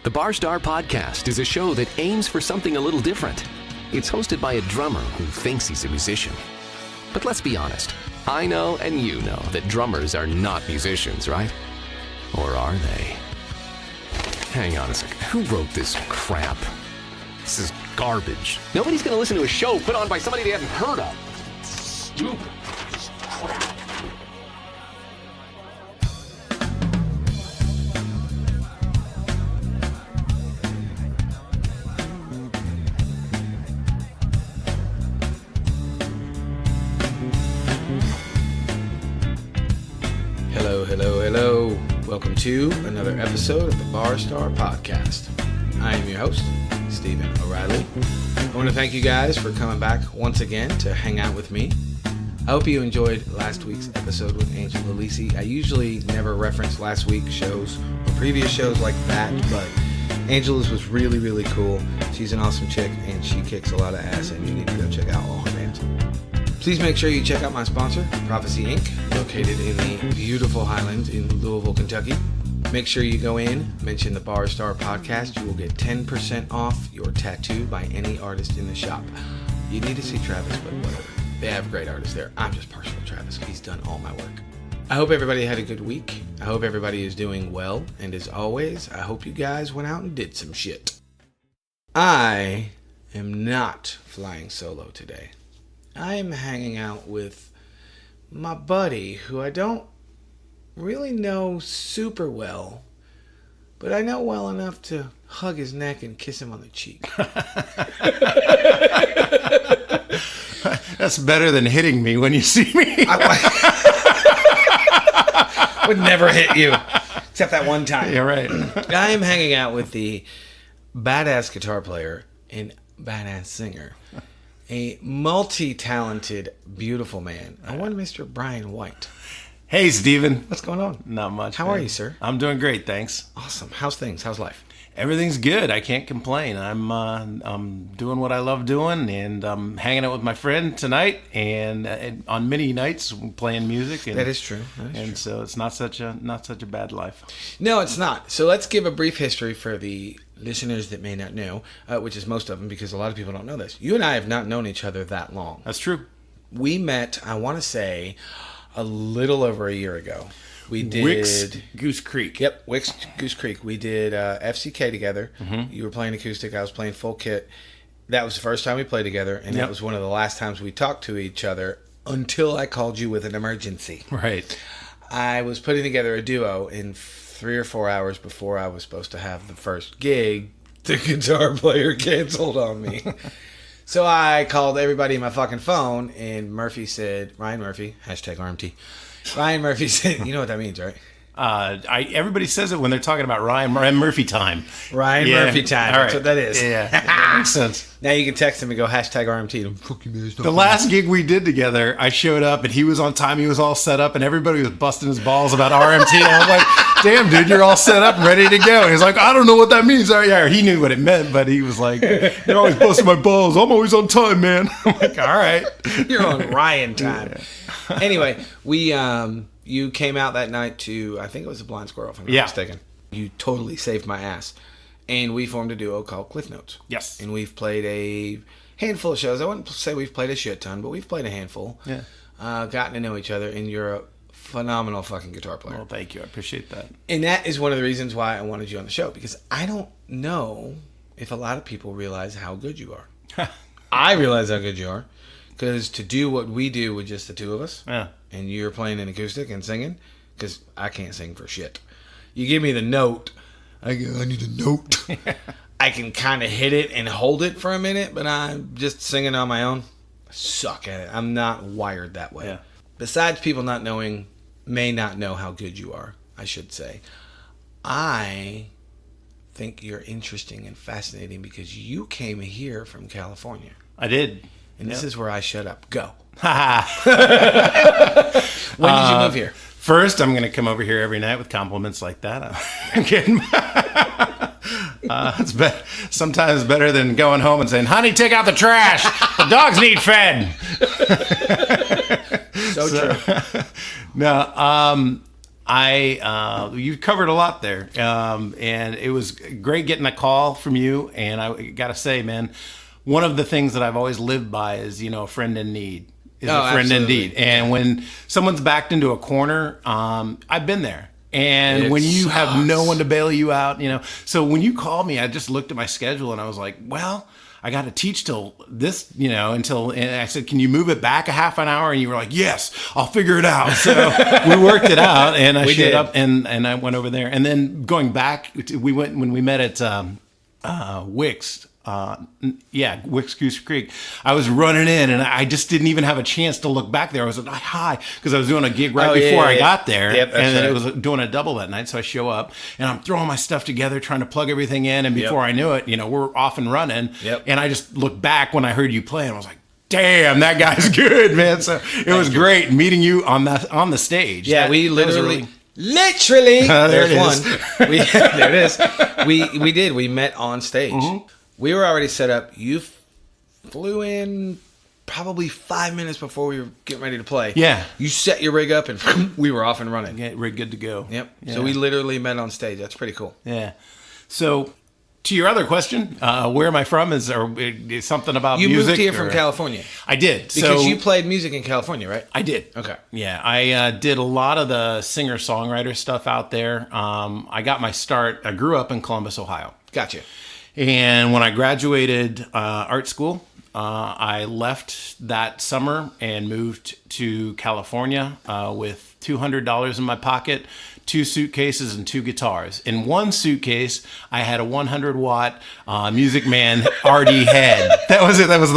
The Bar Star Podcast is a show that aims for something a little different. It's hosted by a drummer who thinks he's a musician. But let's be honest, I know and you know that drummers are not musicians, right? Or are they? Hang on a second. Who wrote this crap? This is garbage. Nobody's gonna listen to a show put on by somebody they haven't heard of. Stupid. Crap. Hello. Welcome to another episode of the Bar Star Podcast. I am your host, Stephen O'Reilly. I want to thank you guys for coming back once again to hang out with me. I hope you enjoyed last week's episode with Angela Lisi. I usually never reference last week's shows or previous shows like that, but Angela's was really, really cool. She's an awesome chick, and she kicks a lot of ass, and you need to go check out all her bands. Please make sure you check out my sponsor, Prophecy Inc., located in the beautiful Highlands in Louisville, Kentucky. Make sure you go in, mention the Bar Star Podcast. You will get 10% off your tattoo by any artist in the shop. You need to see Travis, but whatever. They have great artists there. I'm just partial to Travis. He's done all my work. I hope everybody had a good week. I hope everybody is doing well. And as always, I hope you guys went out and did some shit. I am not flying solo today. I am hanging out with my buddy, who I don't really know super well, but I know well enough to hug his neck and kiss him on the cheek. That's better than hitting me when you see me. I would never hit you, except that one time. Yeah, right. I am hanging out with the badass guitar player and badass singer, a multi-talented, beautiful man. I want Mr. Brian White. Hey, Steven. What's going on? Not much. How man. are you, sir? I'm doing great, thanks. Awesome. How's things? How's life? Everything's good. I can't complain. I'm doing what I love doing, and I'm hanging out with my friend tonight, and on many nights playing music. And, that is true. So it's not such a bad life. No, it's not. So let's give a brief history for the listeners that may not know, which is most of them, because a lot of people don't know this. You and I have not known each other that long. That's true. We met, I want to say, a little over a year ago. We did Wicks Goose Creek. Yep, Wicks Goose Creek. We did FCK together. Mm-hmm. You were playing acoustic. I was playing full kit. That was the first time we played together, and Yep. that was one of the last times we talked to each other until I called you with an emergency. Right. I was putting together a duo in 3 or 4 hours before I was supposed to have the first gig. The guitar player canceled on me. So I called everybody in my fucking phone, and Murphy said, Ryan Murphy, hashtag RMT. Ryan Murphy said, you know what that means, right? Everybody says it when they're talking about Ryan Murphy time. Ryan Murphy time. All That's right. what that is. Yeah, that makes sense. Now you can text him and go, hashtag RMT. The last gig we did together, I showed up and he was on time. He was all set up and everybody was busting his balls about RMT. And I was like, damn, dude, you're all set up and ready to go. And he's like, I don't know what that means. Yeah, he knew what it meant, but he was like, you're always busting my balls. I'm always on time, man. I'm like, all right. You're on Ryan time. Yeah. Anyway, you came out that night to, I think it was a Blind Squirrel, if I'm not mistaken. You totally saved my ass. And we formed a duo called Cliff Notes. Yes. And we've played a handful of shows. I wouldn't say we've played a shit ton, but we've played a handful. Yeah. Gotten to know each other, and you're a phenomenal fucking guitar player. Well, thank you. I appreciate that. And that is one of the reasons why I wanted you on the show, because I don't know if a lot of people realize how good you are. I realize how good you are, because to do what we do with just the two of us, Yeah. and you're playing an acoustic and singing, because I can't sing for shit. You give me the note, I need a note. I can kind of hit it and hold it for a minute, but I'm just singing on my own. I suck at it. I'm not wired that way. Yeah. Besides people may not know how good you are, I should say. I think you're interesting and fascinating because you came here from California. I did. And this is where I shut up. Go. Ha When did you move here? First, I'm going to come over here every night with compliments like that. I'm kidding. It's sometimes better than going home and saying, honey, take out the trash. The dogs need fed. So true. No, You covered a lot there, and it was great getting a call from you. And I got to say, man, one of the things that I've always lived by is, a friend in need is a friend absolutely. indeed. And when someone's backed into a corner, I've been there. And when you have no one to bail you out, So when you called me, I just looked at my schedule and I was like, well, I got to teach till this, and I said, can you move it back a half an hour? And you were like, yes, I'll figure it out. So we worked it out, and I showed up and I went over there. And then going back, when we met at Wicks. Wicks Goose Creek. I was running in and I just didn't even have a chance to look back there. I was like, hi, because I was doing a gig before I got there. Yep, and then it was doing a double that night. So I show up and I'm throwing my stuff together, trying to plug everything in. And before I knew it, we're off and running. Yep. And I just looked back when I heard you play and I was like, damn, that guy's good, man. So it was great meeting you on the stage. Yeah, we literally there's one. There it is. We did. We met on stage. Mm-hmm. We were already set up. You flew in probably 5 minutes before we were getting ready to play. Yeah. You set your rig up and we were off and running. Yeah, rig good to go. Yep. Yeah. So we literally met on stage. That's pretty cool. Yeah. So to your other question, where am I from? Is something about you music? You moved here from California. I did. Because you played music in California, right? I did. Okay. Yeah, I did a lot of the singer-songwriter stuff out there. I got my start. I grew up in Columbus, Ohio. Gotcha. And when I graduated art school, I left that summer and moved to California with $200 in my pocket, 2 suitcases, and 2 guitars. In one suitcase, I had a 100-watt Music Man RD head. That was it. That was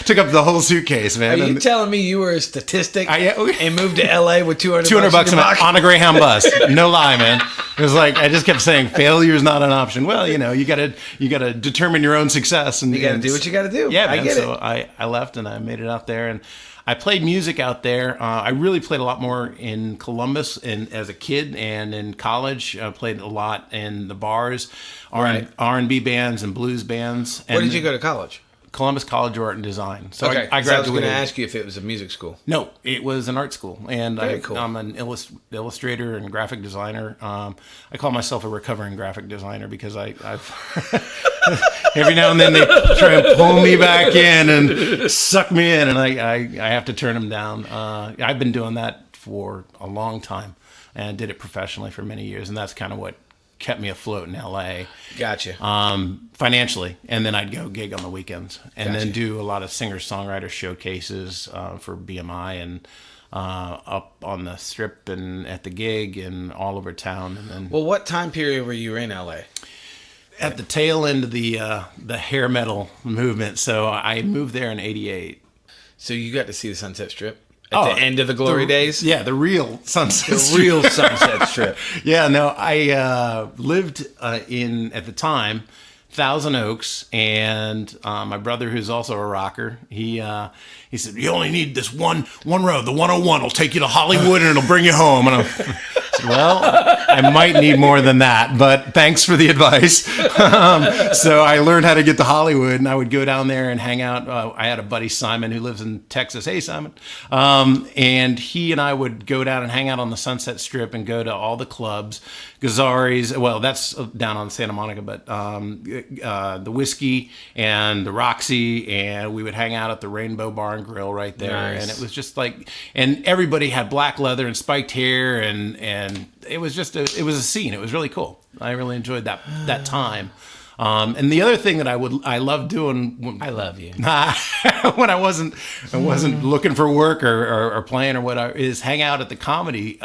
took up the whole suitcase, man. Are you telling me you were a statistic and moved to LA with $200 $200 on a Greyhound bus? No lie, man. It was like I just kept saying failure is not an option. Well, you gotta determine your own success, and you gotta do what you gotta do. Yeah, man. I get so I left and I made it out there, and I played music out there. I really played a lot more in Columbus and as a kid, and in college I played a lot in the bars, R&B bands and blues bands. Where did you go to college? Columbus College of Art and Design. So okay, I graduated. I was going to ask you if it was a music school. No, it was an art school, and cool. I'm an illustrator and graphic designer. I call myself a recovering graphic designer because I've every now and then they try and pull me back in and suck me in, and I have to turn them down. I've been doing that for a long time, and did it professionally for many years, and that's kind of what kept me afloat in LA. Gotcha. Financially, and then I'd go gig on the weekends, and Gotcha. then do a lot of singer-songwriter showcases for BMI and up on the Strip and at the gig and all over town. And then, well, what time period were you in LA? At the tail end of the hair metal movement. So I moved there in '88. So you got to see the Sunset Strip? At the end of the glory days? Yeah, the real Sunset Strip. The real Sunset Strip. Yeah, no, I lived in, at the time, Thousand Oaks, and my brother, who's also a rocker, he said, you only need this one road. The 101 will take you to Hollywood and it'll bring you home. And I said, well, I might need more than that, but thanks for the advice. So I learned how to get to Hollywood, and I would go down there and hang out. I had a buddy, Simon, who lives in Texas. Hey, Simon. And he and I would go down and hang out on the Sunset Strip and go to all the clubs. Gazzari's, well, that's down on Santa Monica, but the Whiskey and the Roxy, and we would hang out at the Rainbow Bar and Grill right there. Nice. And it was just like, and everybody had black leather and spiked hair, and it was just it was a scene. It was really cool. I really enjoyed that time. And the other thing that I loved doing, I love you. when I wasn't looking for work or playing or whatever, is hang out at the comedy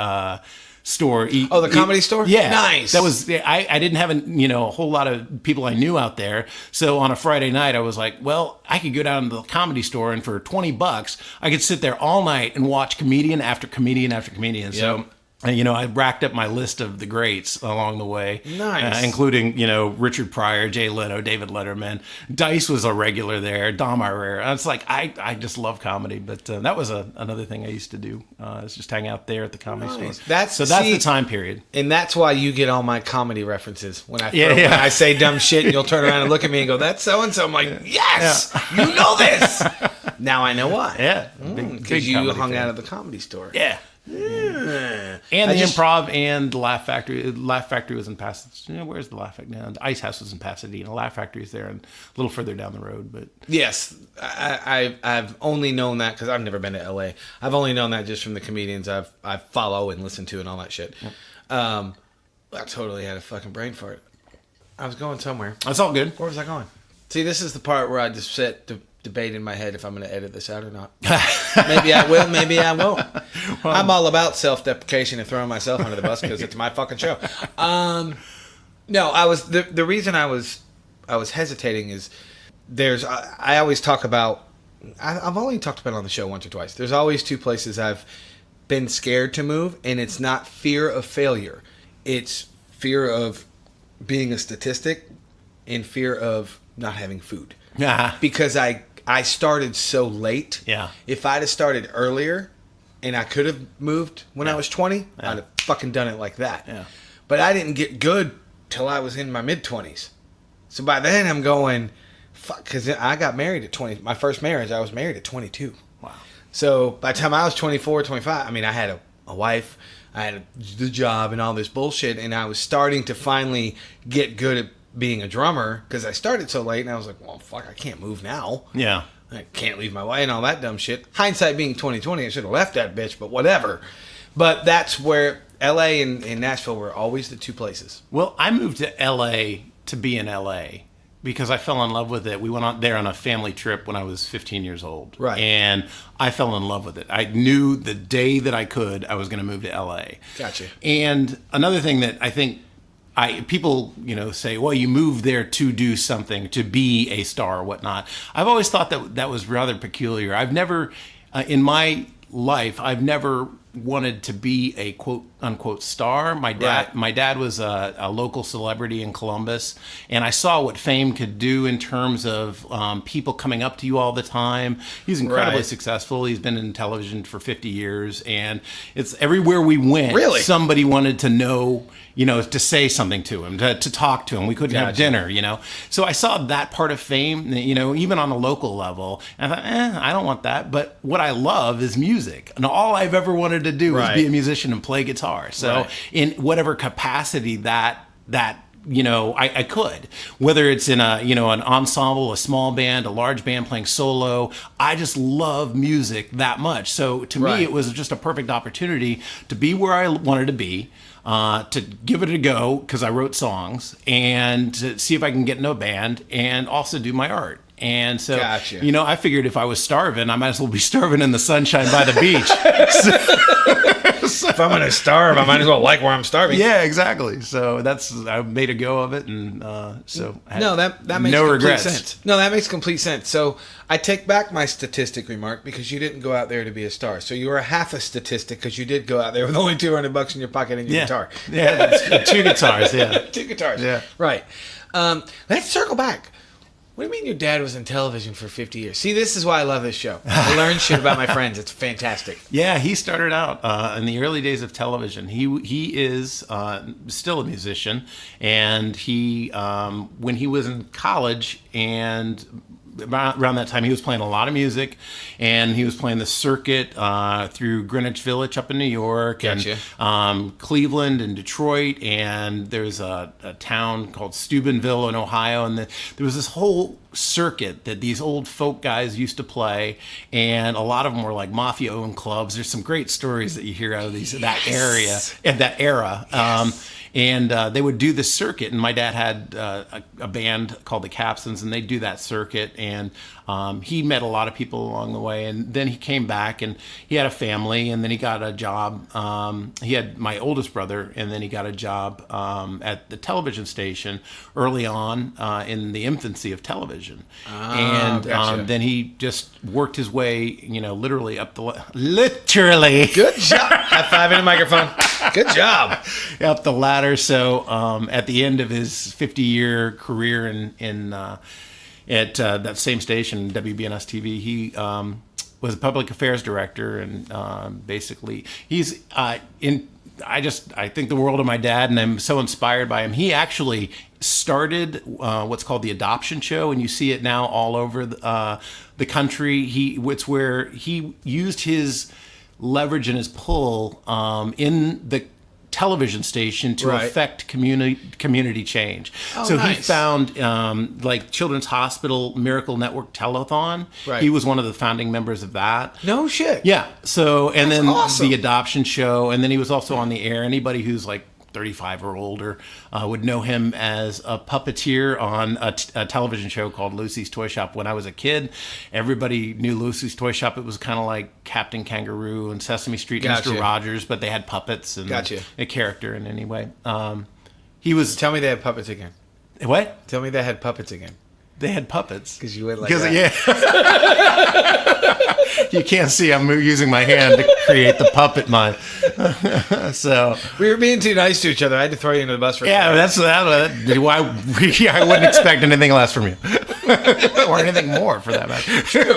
store. The comedy store? Yeah. Nice. That was, I didn't have a whole lot of people I knew out there. So on a Friday night, I was like, well, I could go down to the comedy store, and for $20, I could sit there all night and watch comedian after comedian after comedian. Yep. So, I racked up my list of the greats along the way. Nice. Including, Richard Pryor, Jay Leno, David Letterman. Dice was a regular there. Dom Irrera. It's like, I just love comedy. But that was another thing I used to do. Is just hang out there at the comedy store. That's the time period. And that's why you get all my comedy references. When I say dumb shit, and you'll turn around and look at me and go, that's so-and-so. I'm like, yes, you know this. Now I know why. Yeah. Because you hung out at the comedy store. Yeah. And the Improv and the Laugh Factory. Laugh Factory was in Pasadena. Where's the Laugh Factory now? The Ice House was in Pasadena. Laugh Factory is there and a little further down the road. But yes, I've only known that because I've never been to L.A. I've only known that just from the comedians I follow and listen to and all that shit. Yep. I totally had a fucking brain fart. I was going somewhere. That's all good. Where was I going? See, this is the part where I just sit debate in my head if I'm going to edit this out or not. Maybe I will, maybe I won't. Well, I'm all about self-deprecation and throwing myself under the bus because it's my fucking show. No, I was the reason I was hesitating is I always talk about I've only talked about it on the show once or twice. There's always two places I've been scared to move, and it's not fear of failure. It's fear of being a statistic and fear of not having food. Yeah. Because I started so late. Yeah. If I'd have started earlier and I could have moved when I was 20, I'd have fucking done it like that. Yeah. But I didn't get good till I was in my mid-20s. So by then I'm going, fuck, because I got married at 20. My first marriage, I was married at 22. Wow. So by the time I was 24, 25, I mean, I had a wife, I had the job and all this bullshit, and I was starting to finally get good at being a drummer because I started so late, and I was like, well, fuck, I can't move now. Yeah. I can't leave my wife and all that dumb shit. Hindsight being 20/20, I should have left that bitch, but whatever. But that's where L.A. and Nashville were always the two places. Well, I moved to L.A. to be in L.A. because I fell in love with it. We went out there on a family trip when I was 15 years old. Right. And I fell in love with it. I knew the day that I could, I was going to move to L.A. Gotcha. And another thing that I think people, say, well, you moved there to do something, to be a star or whatnot. I've always thought that was rather peculiar. I've never, in my life, I've never wanted to be a quote unquote star. My dad was a local celebrity in Columbus, and I saw what fame could do in terms of people coming up to you all the time. He's incredibly successful. He's been in television for 50 years, and it's everywhere we went. Really? Somebody wanted to know, to say something to him, to talk to him. We couldn't have dinner, So I saw that part of fame, even on a local level. And I thought, I don't want that. But what I love is music. And all I've ever wanted to do was be a musician and play guitar. So in whatever capacity that I could, whether it's in an ensemble, a small band, a large band playing solo, I just love music that much. So to me, it was just a perfect opportunity to be where I wanted to be, to give it a go because I wrote songs, and to see if I can get into a band and also do my art. And so, I figured if I was starving, I might as well be starving in the sunshine by the beach. If I'm going to starve, I might as well like where I'm starving. Yeah, exactly. So I made a go of it, and that makes no complete regrets. sense. No, that makes complete sense. So I take back my statistic remark because you didn't go out there to be a star. So you were half a statistic because you did go out there with only $200 in your pocket and your guitar. Yeah, that's 2 guitars. Yeah, 2 guitars. Yeah, right. Let's circle back. What do you mean your dad was in television for 50 years? See, this is why I love this show. I learn shit about my friends. It's fantastic. Yeah, he started out in the early days of television. He is still a musician, and he when he was in college and around that time, he was playing a lot of music, and he was playing the circuit through Greenwich Village up in New York, and Cleveland and Detroit, and there's a town called Steubenville in Ohio, and there was this whole circuit that these old folk guys used to play, and a lot of them were like mafia-owned clubs. There's some great stories that you hear out of that area and that era. And they would do the circuit, and my dad had a band called the Capsons, and they'd do that circuit, and he met a lot of people along the way, and then he came back, and he had a family, and then he got a job. He had my oldest brother, and then he got a job at the television station early on in the infancy of television. Then he just worked his way, literally up the literally. Good job. High five in the microphone. Good job. Up the ladder. So at the end of his 50-year career at that same station, WBNS TV, he was a public affairs director, and basically he's I think the world of my dad, and I'm so inspired by him. He actually started what's called the Adoption Show, and you see it now all over the country. It's where he used his leverage and his pull in the television station to affect community change. So nice. he found like Children's Hospital Miracle Network Telethon. Right. He was one of the founding members of that. No shit. Yeah. So and That's then awesome. the adoption show, and then he was also on the air. Anybody who's like 35 or older would know him as a puppeteer on a television show called Lucy's Toy Shop. When I was a kid, everybody knew Lucy's Toy Shop. It was kind of like Captain Kangaroo and Sesame Street, Gotcha. Mr. Rogers, but they had puppets and Gotcha. a character in any way. He was... Tell me they had puppets again. What? Tell me they had puppets again. They had puppets. Because you went like that. Yeah. You can't see I'm using my hand to create the puppet mime. So We were being too nice to each other. I had to throw you into the bus for yeah, that's that. Why I wouldn't expect anything less from you, or anything more for that matter. True.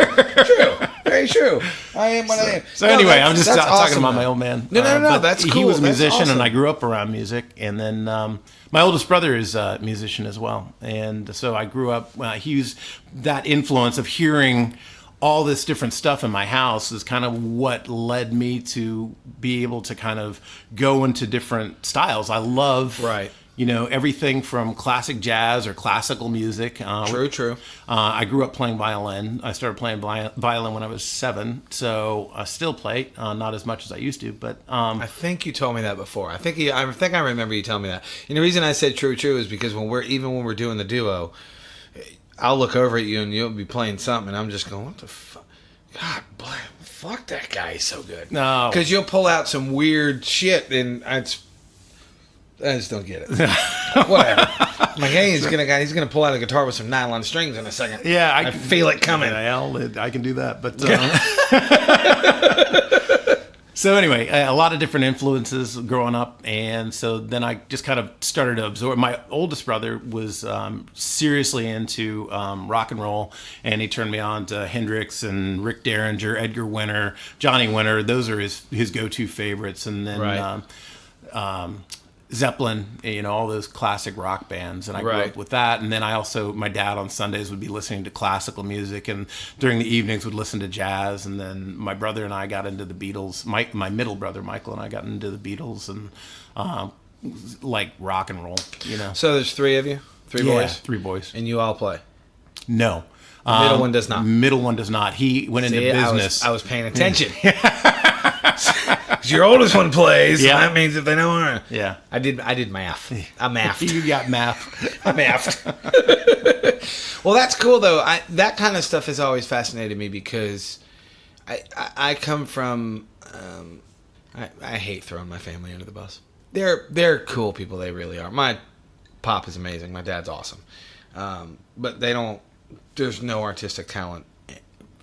Very true. I am what I am. So anyway, I'm just that's talking awesome, about though. my old man. No, But that's cool. He was a That's musician, awesome. and I grew up around music. And then my oldest brother is a musician as well, and so I grew up. He was that influence of hearing all this different stuff in my house is kind of what led me to be able to kind of go into different styles. I love everything from classic jazz or classical music. True. I grew up playing violin. I started playing violin when I was 7, so I still play, not as much as I used to. But I think you told me that before. I think I remember you telling me that. And the reason I said true is because when we're doing the duo, I'll look over at you and you'll be playing something, and I'm just going, what the fuck? God, fuck that guy. He's so good. No, because you'll pull out some weird shit, and I just don't get it. Whatever. I'm like, hey, he's gonna pull out a guitar with some nylon strings in a second. Yeah, I feel it coming. I can do that, but so anyway, a lot of different influences growing up, and so then I just kind of started to absorb. My oldest brother was seriously into rock and roll, and he turned me on to Hendrix and Rick Derringer, Edgar Winter, Johnny Winter. Those are his go-to favorites, and then Zeppelin, all those classic rock bands, and I grew up with that. And then my dad on Sundays would be listening to classical music, and during the evenings would listen to jazz. And then my brother and I got into the Beatles. My middle brother Michael and I got into the Beatles and like rock and roll. So there's 3 of you, 3 boys, 3 boys, and you all play. No, the middle one does not. Middle one does not. He went into business. I was paying attention. Your oldest one plays. Yeah, so that means if they know. Yeah, I did math. I mathed. You got math. I mathed. Well, that's cool though. That kind of stuff has always fascinated me because I come from. I hate throwing my family under the bus. They're cool people. They really are. My pop is amazing. My dad's awesome. But they don't. There's no artistic talent.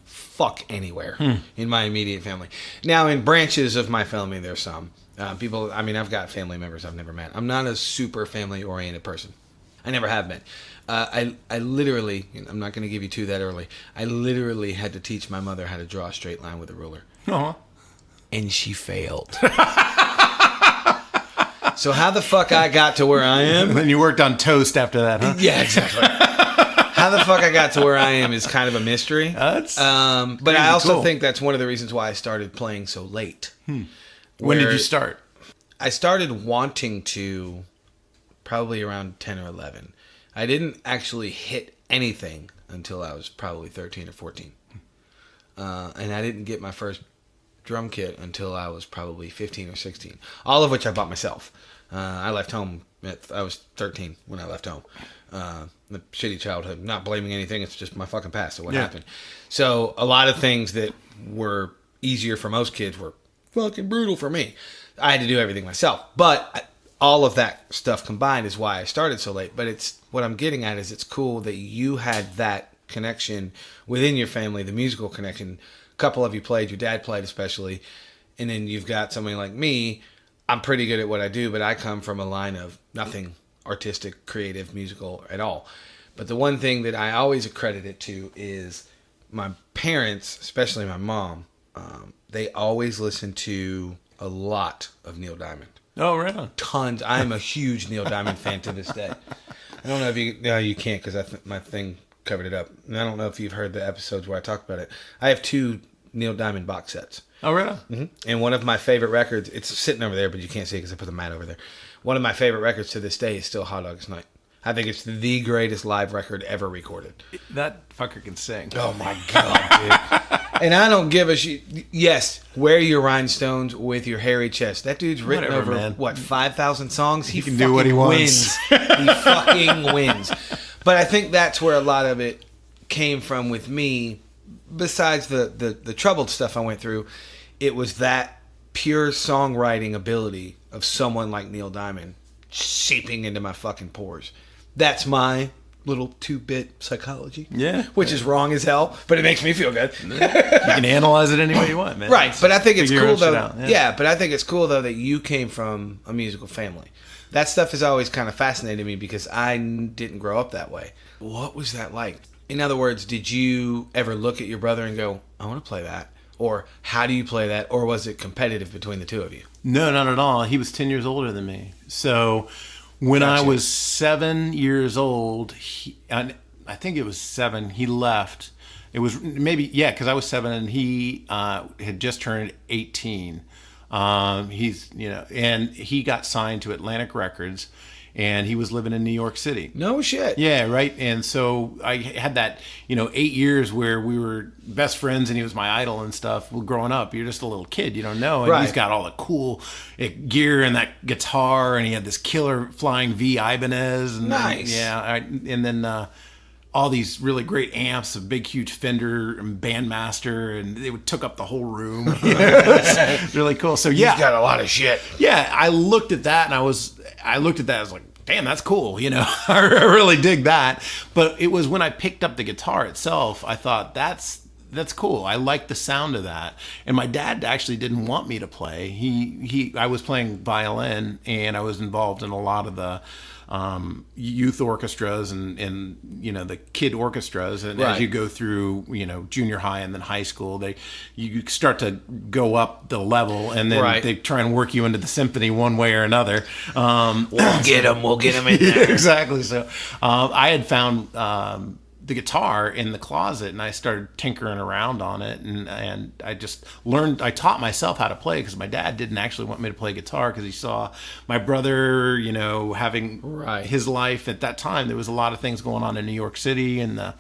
Fuck anywhere in my immediate family. Now, in branches of my family, there's some people. I mean, I've got family members I've never met. I'm not a super family-oriented person. I never have been. I literally, I'm not going to give you 2 that early. I literally had to teach my mother how to draw a straight line with a ruler. Uh-huh. And she failed. So how the fuck I got to where I am? And then you worked on toast after that, huh? Yeah, exactly. How the fuck I got to where I am is kind of a mystery. But I also think that's one of the reasons why I started playing so late. When did you start? I started wanting to probably around 10 or 11. I didn't actually hit anything until I was probably 13 or 14. And I didn't get my first drum kit until I was probably 15 or 16. All of which I bought myself. I left home. I was 13 when I left home. The shitty childhood. Not blaming anything. It's just my fucking past of what happened. So a lot of things that were easier for most kids were fucking brutal for me. I had to do everything myself. But all of that stuff combined is why I started so late. But it's what I'm getting at is it's cool that you had that connection within your family, the musical connection. A couple of you played. Your dad played especially. And then you've got somebody like me. I'm pretty good at what I do, but I come from a line of nothing artistic, creative, musical at all. But the one thing that I always accredit it to is my parents, especially my mom, they always listened to a lot of Neil Diamond. Oh, really? Tons. I am a huge Neil Diamond fan to this day. I don't know if you... No, you can't because my thing covered it up. And I don't know if you've heard the episodes where I talk about it. I have 2 Neil Diamond box sets. Oh, really? Mm-hmm. And one of my favorite records, it's sitting over there, but you can't see it because I put the mat over there. One of my favorite records to this day is still Hot Dogs Night. I think it's the greatest live record ever recorded. That fucker can sing. Oh my God, dude. And I don't give a shit. Yes, wear your rhinestones with your hairy chest. That dude's written Whatever, over, man. what, 5,000 songs? He can do what he wants. Wins. He fucking wins. But I think that's where a lot of it came from with me. Besides the troubled stuff I went through, it was that pure songwriting ability of someone like Neil Diamond seeping into my fucking pores. That's my little 2-bit psychology. Yeah. Which is wrong as hell, but it makes me feel good. You can analyze it any way you want, man. Right, but I think it's Figure cool your shit though. out, Yeah, but I think it's cool though that you came from a musical family. That stuff has always kind of fascinated me because I didn't grow up that way. What was that like? In other words, did you ever look at your brother and go, I want to play that? Or how do you play that? Or was it competitive between the two of you? No, not at all. He was 10 years older than me. So when I was 7 years old, I think it was 7, he left. It was maybe, yeah, because I was 7 and he had just turned 18. And he got signed to Atlantic Records. And he was living in New York City. No shit. Yeah, right. And so I had that, 8 years where we were best friends and he was my idol and stuff. Well, growing up, you're just a little kid. You don't know. And right. He's got all the cool gear and that guitar. And he had this killer flying V Ibanez. And nice. Then all these really great amps, a big, huge Fender and Bandmaster. And they took up the whole room. It was really cool. So, yeah. He's got a lot of shit. Yeah, I looked at that and I was like, damn, that's cool. I really dig that. But it was when I picked up the guitar itself, I thought that's cool. I like the sound of that. And my dad actually didn't want me to play. I was playing violin and I was involved in a lot of the youth orchestras and the kid orchestras. And right. As you go through, junior high and then high school, you start to go up the level and then right. they try and work you into the symphony one way or another. We'll get them in there. Exactly. So I had found the guitar in the closet and I started tinkering around on it and I just learned. I taught myself how to play because my dad didn't actually want me to play guitar because he saw my brother, having right. his life at that time. There was a lot of things going on in New York City and all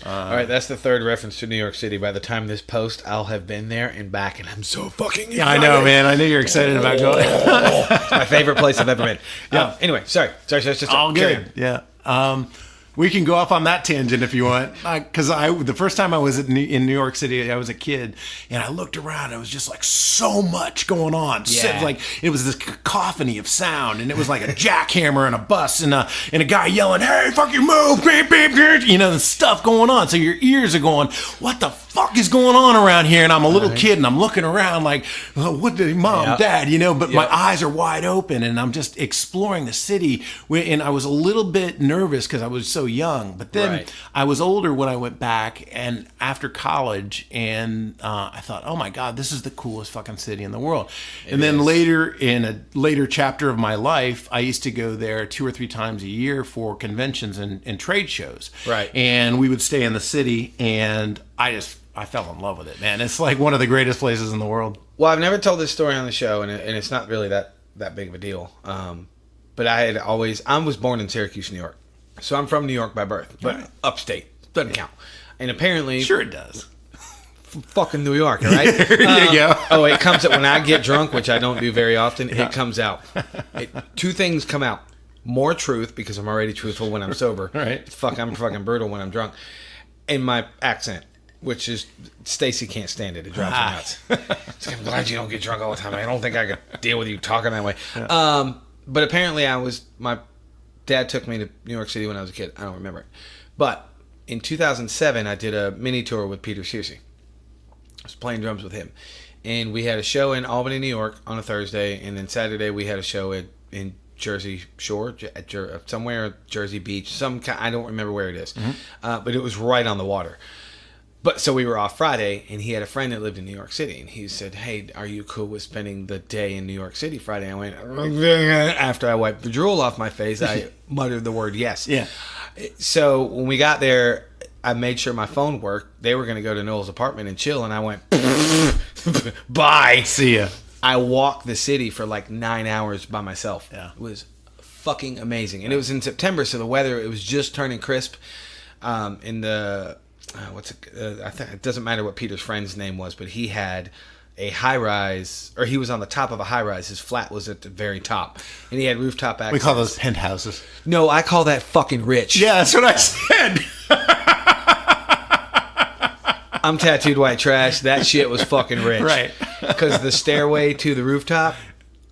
right, that's the third reference to New York City. By the time this post, I'll have been there and back, and I'm so fucking excited. Yeah, I know, man. I knew you're excited about going. It's my favorite place I've ever been. Yeah. Anyway, sorry. All good. Yeah. We can go off on that tangent if you want. Because the first time I was in New York City, I was a kid, and I looked around. And it was just like so much going on. Yeah. So, it was this cacophony of sound, and it was like a jackhammer and a bus and a guy yelling, "Hey, fuck you, move!" Beep, beep, beep. The stuff going on. So your ears are going, "What the fuck is going on around here?" And I'm a little kid, and I'm looking around like, oh, "What did mom, dad?" But my eyes are wide open, and I'm just exploring the city. And I was a little bit nervous because I was so young, but then right. I was older when I went back and after college, and I thought, oh my God, this is the coolest fucking city in the world. Then later, in a later chapter of my life, I used to go there 2 or 3 times a year for conventions and trade shows. Right. And we would stay in the city, and I fell in love with it, man. It's like one of the greatest places in the world. Well, I've never told this story on the show, and it's not really that big of a deal. But I was born in Syracuse, New York. So I'm from New York by birth, but upstate. Doesn't count. And apparently... Sure it does. Fucking New York, all right? There you go. It comes out when I get drunk, which I don't do very often. It comes out. 2 things come out. More truth, because I'm already truthful when I'm sober. Right. I'm fucking brutal when I'm drunk. And my accent, which is... Stacy can't stand it. It drives me nuts. It's like, I'm glad you don't get drunk all the time. I don't think I could deal with you talking that way. Yeah. But apparently my dad took me to New York City when I was a kid. I don't remember it. But in 2007, I did a mini tour with Peter Searcy. I was playing drums with him. And we had a show in Albany, New York on a Thursday. And then Saturday, we had a show in Jersey Shore, somewhere, Jersey Beach. I don't remember where it is. Mm-hmm. But it was right on the water. But so we were off Friday, and he had a friend that lived in New York City, and he said, "Hey, are you cool with spending the day in New York City Friday?" I went, after I wiped the drool off my face, I muttered the word yes. Yeah. So when we got there, I made sure my phone worked. They were going to go to Noel's apartment and chill, and I went, Bye. See ya. I walked the city for like 9 hours by myself. Yeah. It was fucking amazing. And it was in September, so the weather, it was just turning crisp. In the, I think it doesn't matter what Peter's friend's name was, but he had a high rise, or he was on the top of a high rise. His flat was at the very top, and he had rooftop access. We call those penthouses. No, I call that fucking rich. Yeah, that's what I said. I'm tattooed white trash. That shit was fucking rich. Right. Because the stairway to the rooftop,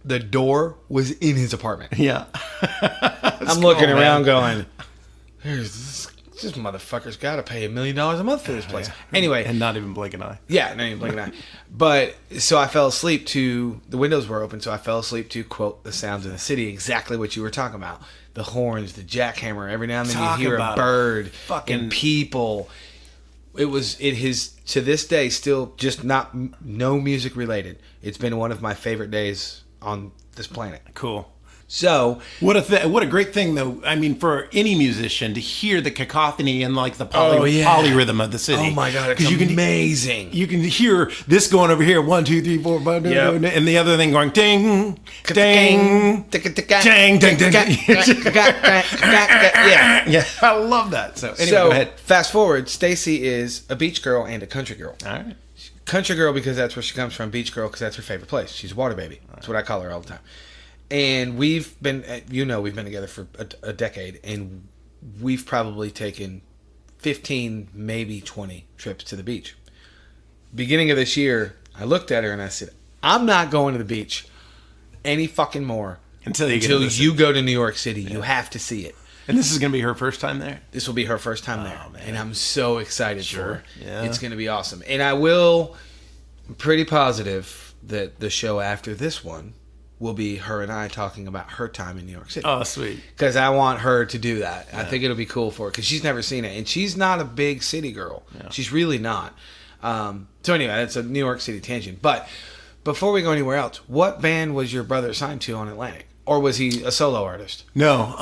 the door was in his apartment. Yeah. I'm looking around going, this motherfucker's got to pay $1 million a month for this place. Yeah. Anyway. And not even blink an eye. Yeah, not even blink an eye. But, so I fell asleep to, the windows were open, so I fell asleep to, quote, the sounds of the city, exactly what you were talking about. The horns, the jackhammer, every now and then you hear a bird, and people. It is to this day still just no music related. It's been one of my favorite days on this planet. Cool. So what a great thing though. I mean, for any musician to hear the cacophony and like the polyrhythm of the city. Oh my god, it's amazing. You can hear this going over here, 1, 2, 3, 4, 5, and the other thing going ding, ding, ding, ding, ding, ding. Yeah, I love that. So anyway, go ahead. Fast forward. Stacy is a beach girl and a country girl. All right. Country girl because that's where she comes from. Beach girl because that's her favorite place. She's a water baby. That's what I call her all the time. And we've been together for a decade, and we've probably taken 15, maybe 20 trips to the beach. Beginning of this year, I looked at her and I said, I'm not going to the beach any fucking more until you go to New York City. Yeah. You have to see it. And this is going to be her first time there? This will be her first time there. Man. And I'm so excited for her. Yeah. It's going to be awesome. And I'm pretty positive that the show after this one will be her and I talking about her time in New York City. Oh, sweet. Because I want her to do that. Yeah. I think it'll be cool for her because she's never seen it. And she's not a big city girl. Yeah. She's really not. So anyway, that's a New York City tangent. But before we go anywhere else, what band was your brother signed to on Atlantic? Or was he a solo artist? No.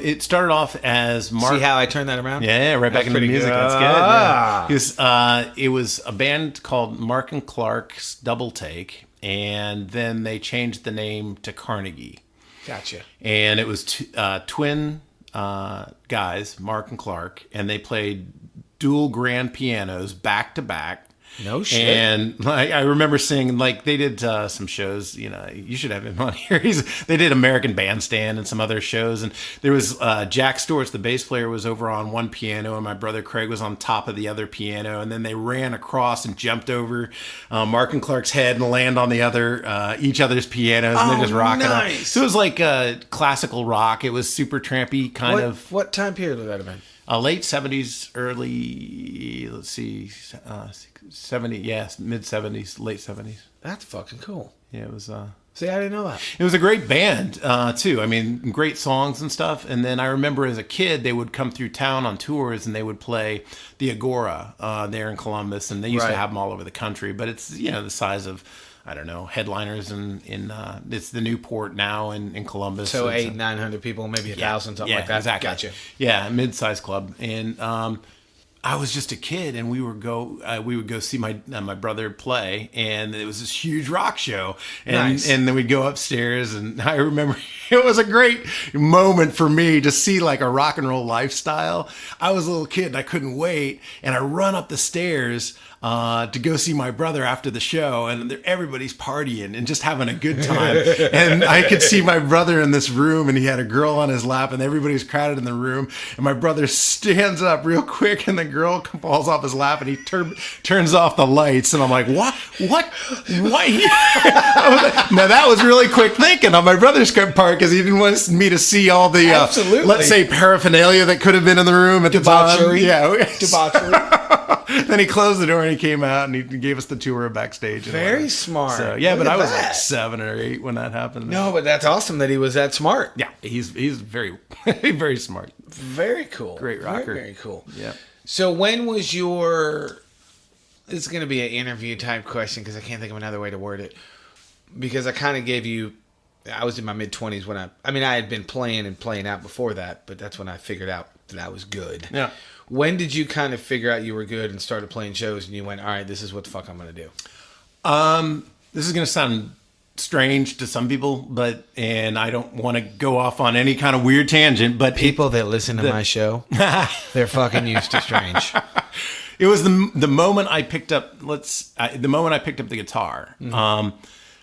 It started off as Mark. See how I turned that around? Yeah, right back into music. Good. That's good. Yeah. It was a band called Mark and Clark's Double Take. And then they changed the name to Carnegie. Gotcha. And it was twin guys, Mark and Clark, and they played dual grand pianos back to back. No shit. And I remember seeing, like, they did some shows, you should have him on here. They did American Bandstand and some other shows. And there was Jack Storch, the bass player, was over on one piano, and my brother Craig was on top of the other piano. And then they ran across and jumped over Mark and Clark's head and land on the other, each other's pianos, and they're just rocking up. So it was like classical rock. It was super trampy kind of. What time period would that have been? Late 70s, early, let's see, 70, yes, mid 70s, late 70s. That's fucking cool. Yeah, it was. See, I didn't know that. It was a great band, too. I mean, great songs and stuff. And then I remember as a kid, they would come through town on tours and they would play the Agora there in Columbus. And they used to have them all over the country. But it's, the size of, I don't know, headliners in it's the Newport now in Columbus. So 800-900 people, maybe 1,000, something like that. Exactly. Gotcha. Yeah, mid-sized club. And I was just a kid, and we would go see my brother play, and it was this huge rock show. And, nice. And then we'd go upstairs, and I remember it was a great moment for me to see like a rock and roll lifestyle. I was a little kid, and I couldn't wait, and I run up the stairs to go see my brother after the show, and everybody's partying and just having a good time. And I could see my brother in this room, and he had a girl on his lap, and everybody's crowded in the room. And my brother stands up real quick, and the girl falls off his lap, and he turns off the lights. And I'm like, what? Now that was really quick thinking on my brother's part, because he didn't want me to see all the let's say paraphernalia that could have been in the room at the time. Yeah, debauchery. Then he closed the door and he came out and he gave us the tour back stage. Very smart. So yeah, but I was like 7 or 8 when that happened. No, but that's awesome that he was that smart. Yeah, he's very very smart. Very cool. Great rocker. Very, very cool. Yeah. So when was your? It's going to be an interview type question because I can't think of another way to word it. Because I kind of gave you. I was in my mid-20s when I had been playing out before that, but that's when I figured out that I was good. Yeah. When did you kind of figure out you were good and started playing shows and you went, all right, this is what the fuck I'm going to do? This is going to sound strange to some people, and I don't want to go off on any kind of weird tangent, but People that listen to my show, they're fucking used to strange. it was the moment I picked up the guitar.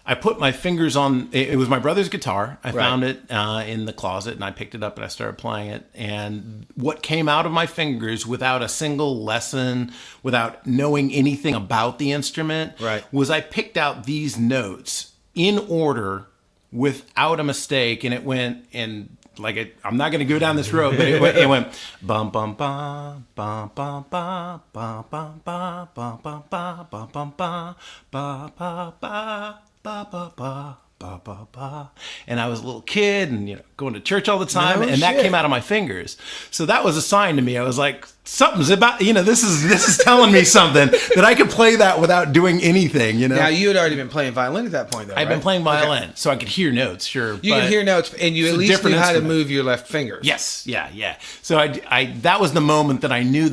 I put my fingers on, it was my brother's guitar. I found it in the closet, and I picked it up and I started playing it. And what came out of my fingers without a single lesson, without knowing anything about the instrument, was I picked out these notes in order without a mistake. And it went, and I'm not going to go down this road, but it went bum bum bum bum bum bum bum bum bum bum bum bum bum bum bum ba ba ba ba ba ba ba ba ba. And I was a little kid, and going to church all the time, that came out of my fingers. So that was a sign to me. I was like, something's about this is telling me something that I could play that without doing anything. Now you had already been playing violin at that point, though. I'd been playing violin, so I could hear notes. Sure, you could hear notes, and you at least knew how to move your left fingers. Yes, yeah. So I that was the moment that I knew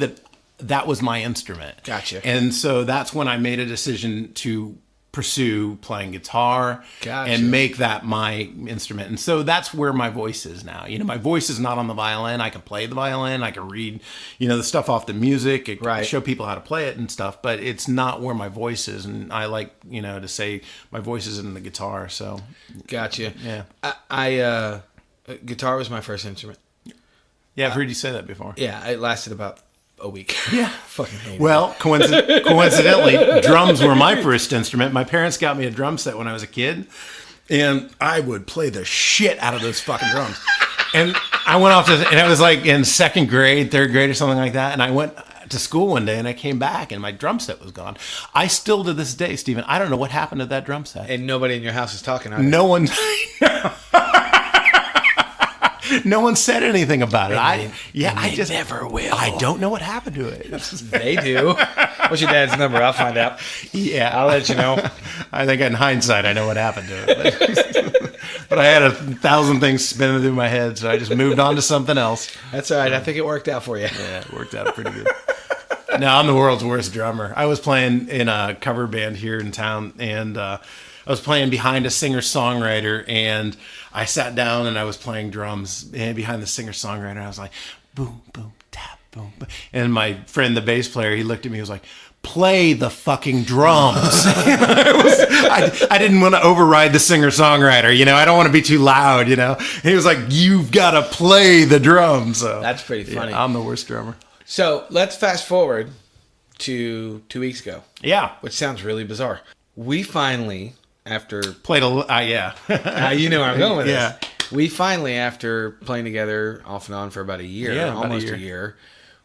that was my instrument. Gotcha. And so that's when I made a decision to pursue playing guitar and make that my instrument. And so that's where my voice is now. My voice is not on the violin. I can play the violin. I can read, the stuff off the music. Show people how to play it and stuff, but it's not where my voice is. And I like, to say my voice is in the guitar. So. Gotcha. Yeah. I guitar was my first instrument. Yeah, I've heard you say that before. Yeah, it lasted about a week. Yeah. Fucking hate Well, coincidentally, drums were my first instrument. My parents got me a drum set when I was a kid, and I would play the shit out of those fucking drums. And I went off and I was like in second grade, third grade or something like that, and I went to school one day and I came back and my drum set was gone. I still to this day, Stephen, I don't know what happened to that drum set. And nobody in your house is talking. No one. No one said anything about it. I just never will. I don't know what happened to it. They do. What's your dad's number? I'll find out. Yeah, I'll let you know. I think in hindsight, I know what happened to it. But I had 1,000 things spinning through my head, so I just moved on to something else. That's all right. I think it worked out for you. Yeah, it worked out pretty good. Now, I'm the world's worst drummer. I was playing in a cover band here in town, and I was playing behind a singer-songwriter, and I sat down and I was playing drums behind the singer-songwriter. I was like, boom, boom, tap, boom, boom. And my friend, the bass player, he looked at me, he was like, play the fucking drums. I didn't want to override the singer-songwriter, I don't want to be too loud, And he was like, you've got to play the drums. So, that's pretty funny. Yeah, I'm the worst drummer. So let's fast forward to 2 weeks ago. Yeah. Which sounds really bizarre. We finally... After played you know where I'm going with this. We finally, after playing together off and on for about a year, almost a year,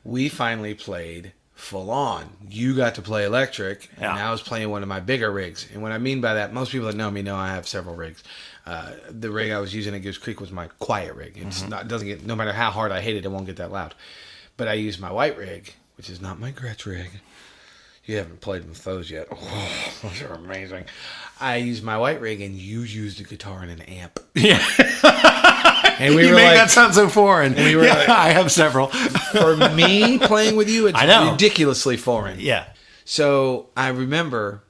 we finally played full on. You got to play electric, and I was playing one of my bigger rigs. And what I mean by that, most people that know me know I have several rigs. The rig I was using at Goose Creek was my quiet rig. It's not, doesn't get, no matter how hard I hate it, it won't get that loud. But I use my white rig, which is not my Gretsch rig. You haven't played with those yet. Oh, those are amazing. I used my white rig, and you used a guitar and an amp. Yeah. And we you were make like, that sound so foreign. And we were like, I have several. For me, playing with you, it's ridiculously foreign. Yeah. So I remember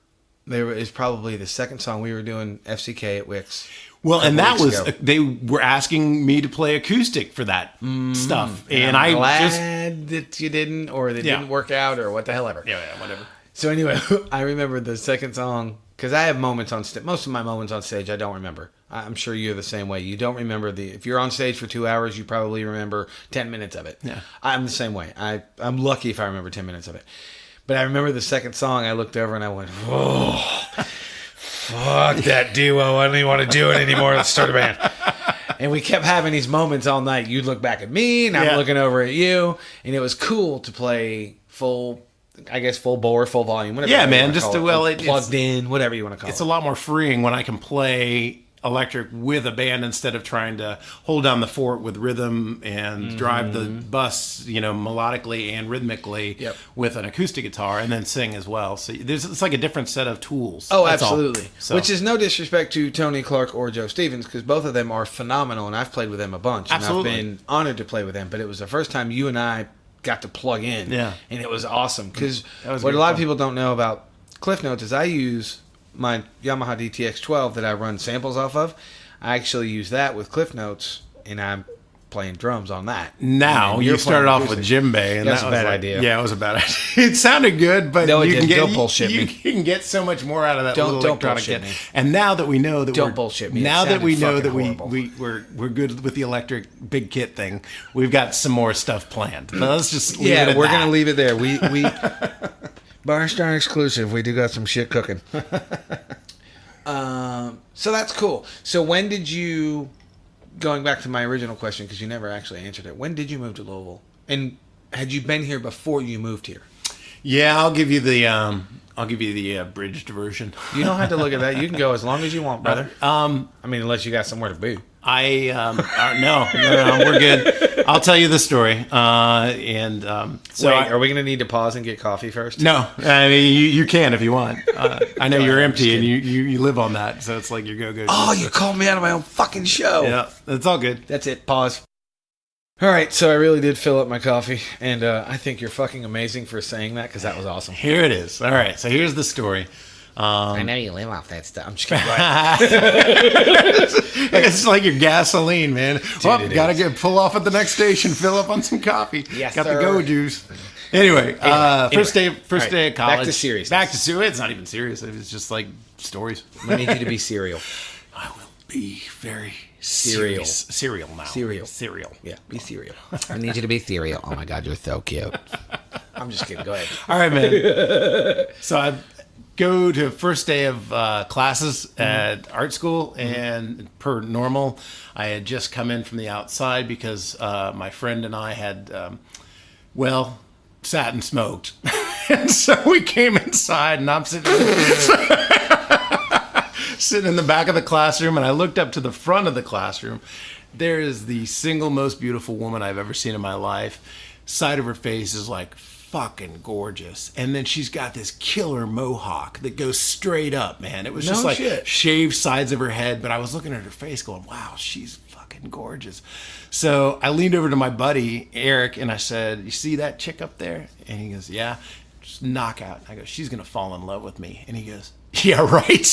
there is probably the second song we were doing FCK at Wix. Well, and that was, they were asking me to play acoustic for that stuff. And I'm glad that you didn't, or that didn't work out, or what the hell ever. Yeah, whatever. So anyway, I remember the second song, because I have moments on stage. Most of my moments on stage I don't remember. I'm sure you're the same way. You don't remember if you're on stage for 2 hours, you probably remember 10 minutes of it. Yeah. I'm the same way. I'm lucky if I remember 10 minutes of it. But I remember the second song, I looked over and I went, oh, fuck that duo. I don't even want to do it anymore. Let's start a band. And we kept having these moments all night. You'd look back at me, and I'm looking over at you. And it was cool to play full bore, full volume, whatever. Yeah, man. Just plugged in, whatever you want to call it. It's a lot more freeing when I can play electric with a band instead of trying to hold down the fort with rhythm and drive the bus, melodically and rhythmically with an acoustic guitar and then sing as well. So it's like a different set of tools. Oh, absolutely. So. Which is no disrespect to Tony Clark or Joe Stevens, because both of them are phenomenal, and I've played with them a bunch. Absolutely. And I've been honored to play with them, but it was the first time you and I got to plug in. Yeah. And it was awesome, because what a lot of people don't know about Cliff Notes is I use my Yamaha DTX-12 that I run samples off of, I actually use that with Cliff Notes, and I'm playing drums on that. Now, you started off with djembe. And That's that a was bad like, idea. Yeah, it was a bad idea. It sounded good, but No, it you didn't. can get, Don't bullshit you me. can get so much more out of that Don't little electronic bullshit kit. me. And now that we know that Don't bullshit me. It Now that we know sounded that fucking horrible. we're good with the electric big kit thing, we've got some more stuff planned. Now, let's just leave it Yeah, at we're that. going to leave it there. We Barstar exclusive. We do got some shit cooking. So that's cool. So when did you, going back to my original question, because you never actually answered it, when did you move to Louisville? And had you been here before you moved here? Yeah, I'll give you the abridged version. You don't have to look at that. You can go as long as you want, brother. I mean, unless you got somewhere to be. No, we're good. I'll tell you the story. So Wait, are we going to need to pause and get coffee first? No, I mean you can if you want. I know you're I'm empty just and you live on that, so it's like you go. Oh, you called me out of my own fucking show. Yeah, it's all good. That's it. Pause. All right, so I really did fill up my coffee, and I think you're fucking amazing for saying that, because that was awesome. Here it is. All right, so here's the story. I know you live off that stuff. I'm just kidding. Go ahead. It's like your gasoline, man. Dude, Gotta pull off at the next station, fill up on some coffee. Yes, got sir. the go juice. Anyway, first day of college. back to seriousness. Back to serious. It's not even serious. It's just like stories. I need you to be serial. I will be very Cereal. Serial now. Cereal. Yeah, be serial. I need you to be serial. Oh my God, you're so cute. I'm just kidding. Go ahead. All right, man. So I go to first day of classes at art school, and per normal, I had just come in from the outside because my friend and I had, sat and smoked. And so we came inside, and I'm sitting in the back of the classroom, and I looked up to the front of the classroom. There is the single most beautiful woman I've ever seen in my life. Side of her face is like fucking gorgeous, and then she's got this killer mohawk that goes straight up, man. It was just like shaved sides of her head, but I was looking at her face going, wow, she's fucking gorgeous. So I leaned over to my buddy Eric and I said, you see that chick up there? And he goes, yeah. Just knockout. I go, she's gonna fall in love with me. And he goes, yeah, right.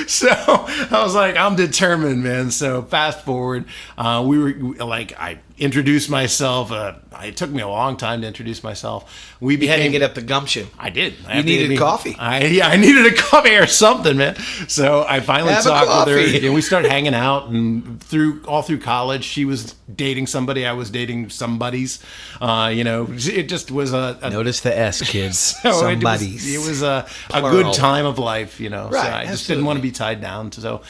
So I was like, I'm determined, man. So fast forward, I introduced myself. It took me a long time to introduce myself. You had to get up the gumption. I did. You needed coffee. I needed a coffee or something, man. So I finally talked with her, and we started hanging out. And all through college, she was dating somebody. I was dating somebodies. It just was Notice the S, kids. Somebodies. It was a good time of life, Right, so I just didn't want to be tied down. So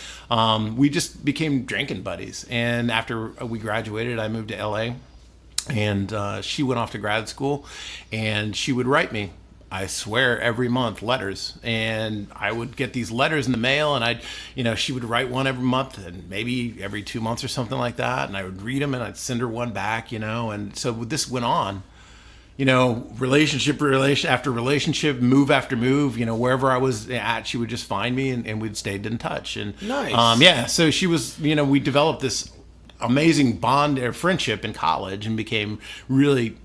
we just became drinking buddies. And after we graduated, I moved to LA. And she went off to grad school, and she would write me, I swear, every month, letters. And I would get these letters in the mail, and she would write one every month, and maybe every 2 months or something like that. And I would read them, and I'd send her one back, And so this went on, relationship after relationship, move after move, wherever I was at, she would just find me, and we'd stayed in touch. And nice. So she was, we developed this amazing bond or friendship in college and became really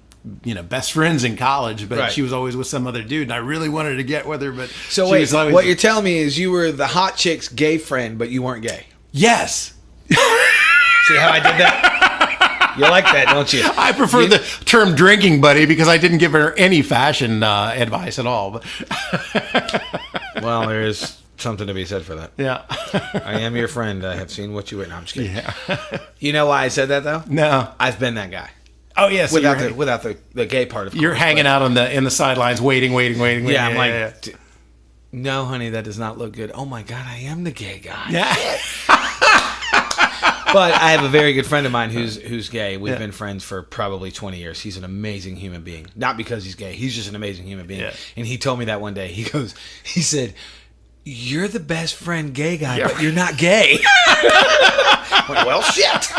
best friends in college, but right. She was always with some other dude, and I really wanted to get with her, but so wait, what you're telling me is you were the hot chick's gay friend, but you weren't gay? Yes. See how I did that? You like that, don't you? I prefer the term drinking buddy because I didn't give her any fashion advice at all. But well, there is something to be said for that. Yeah. I am your friend. I have seen what you went. No, I'm just kidding. Yeah. You know why I said that though? No. I've been that guy. Oh yes. Yeah, without the gay part of you're hanging out in the sidelines waiting. Yeah, I'm like, no, honey, that does not look good. Oh my God, I am the gay guy. Yeah. But I have a very good friend of mine who's gay. We've been friends for probably 20 years. He's an amazing human being. Not because he's gay. He's just an amazing human being. Yeah. And he told me that one day. He said, you're the best friend gay guy, but you're not gay. Like, well, shit.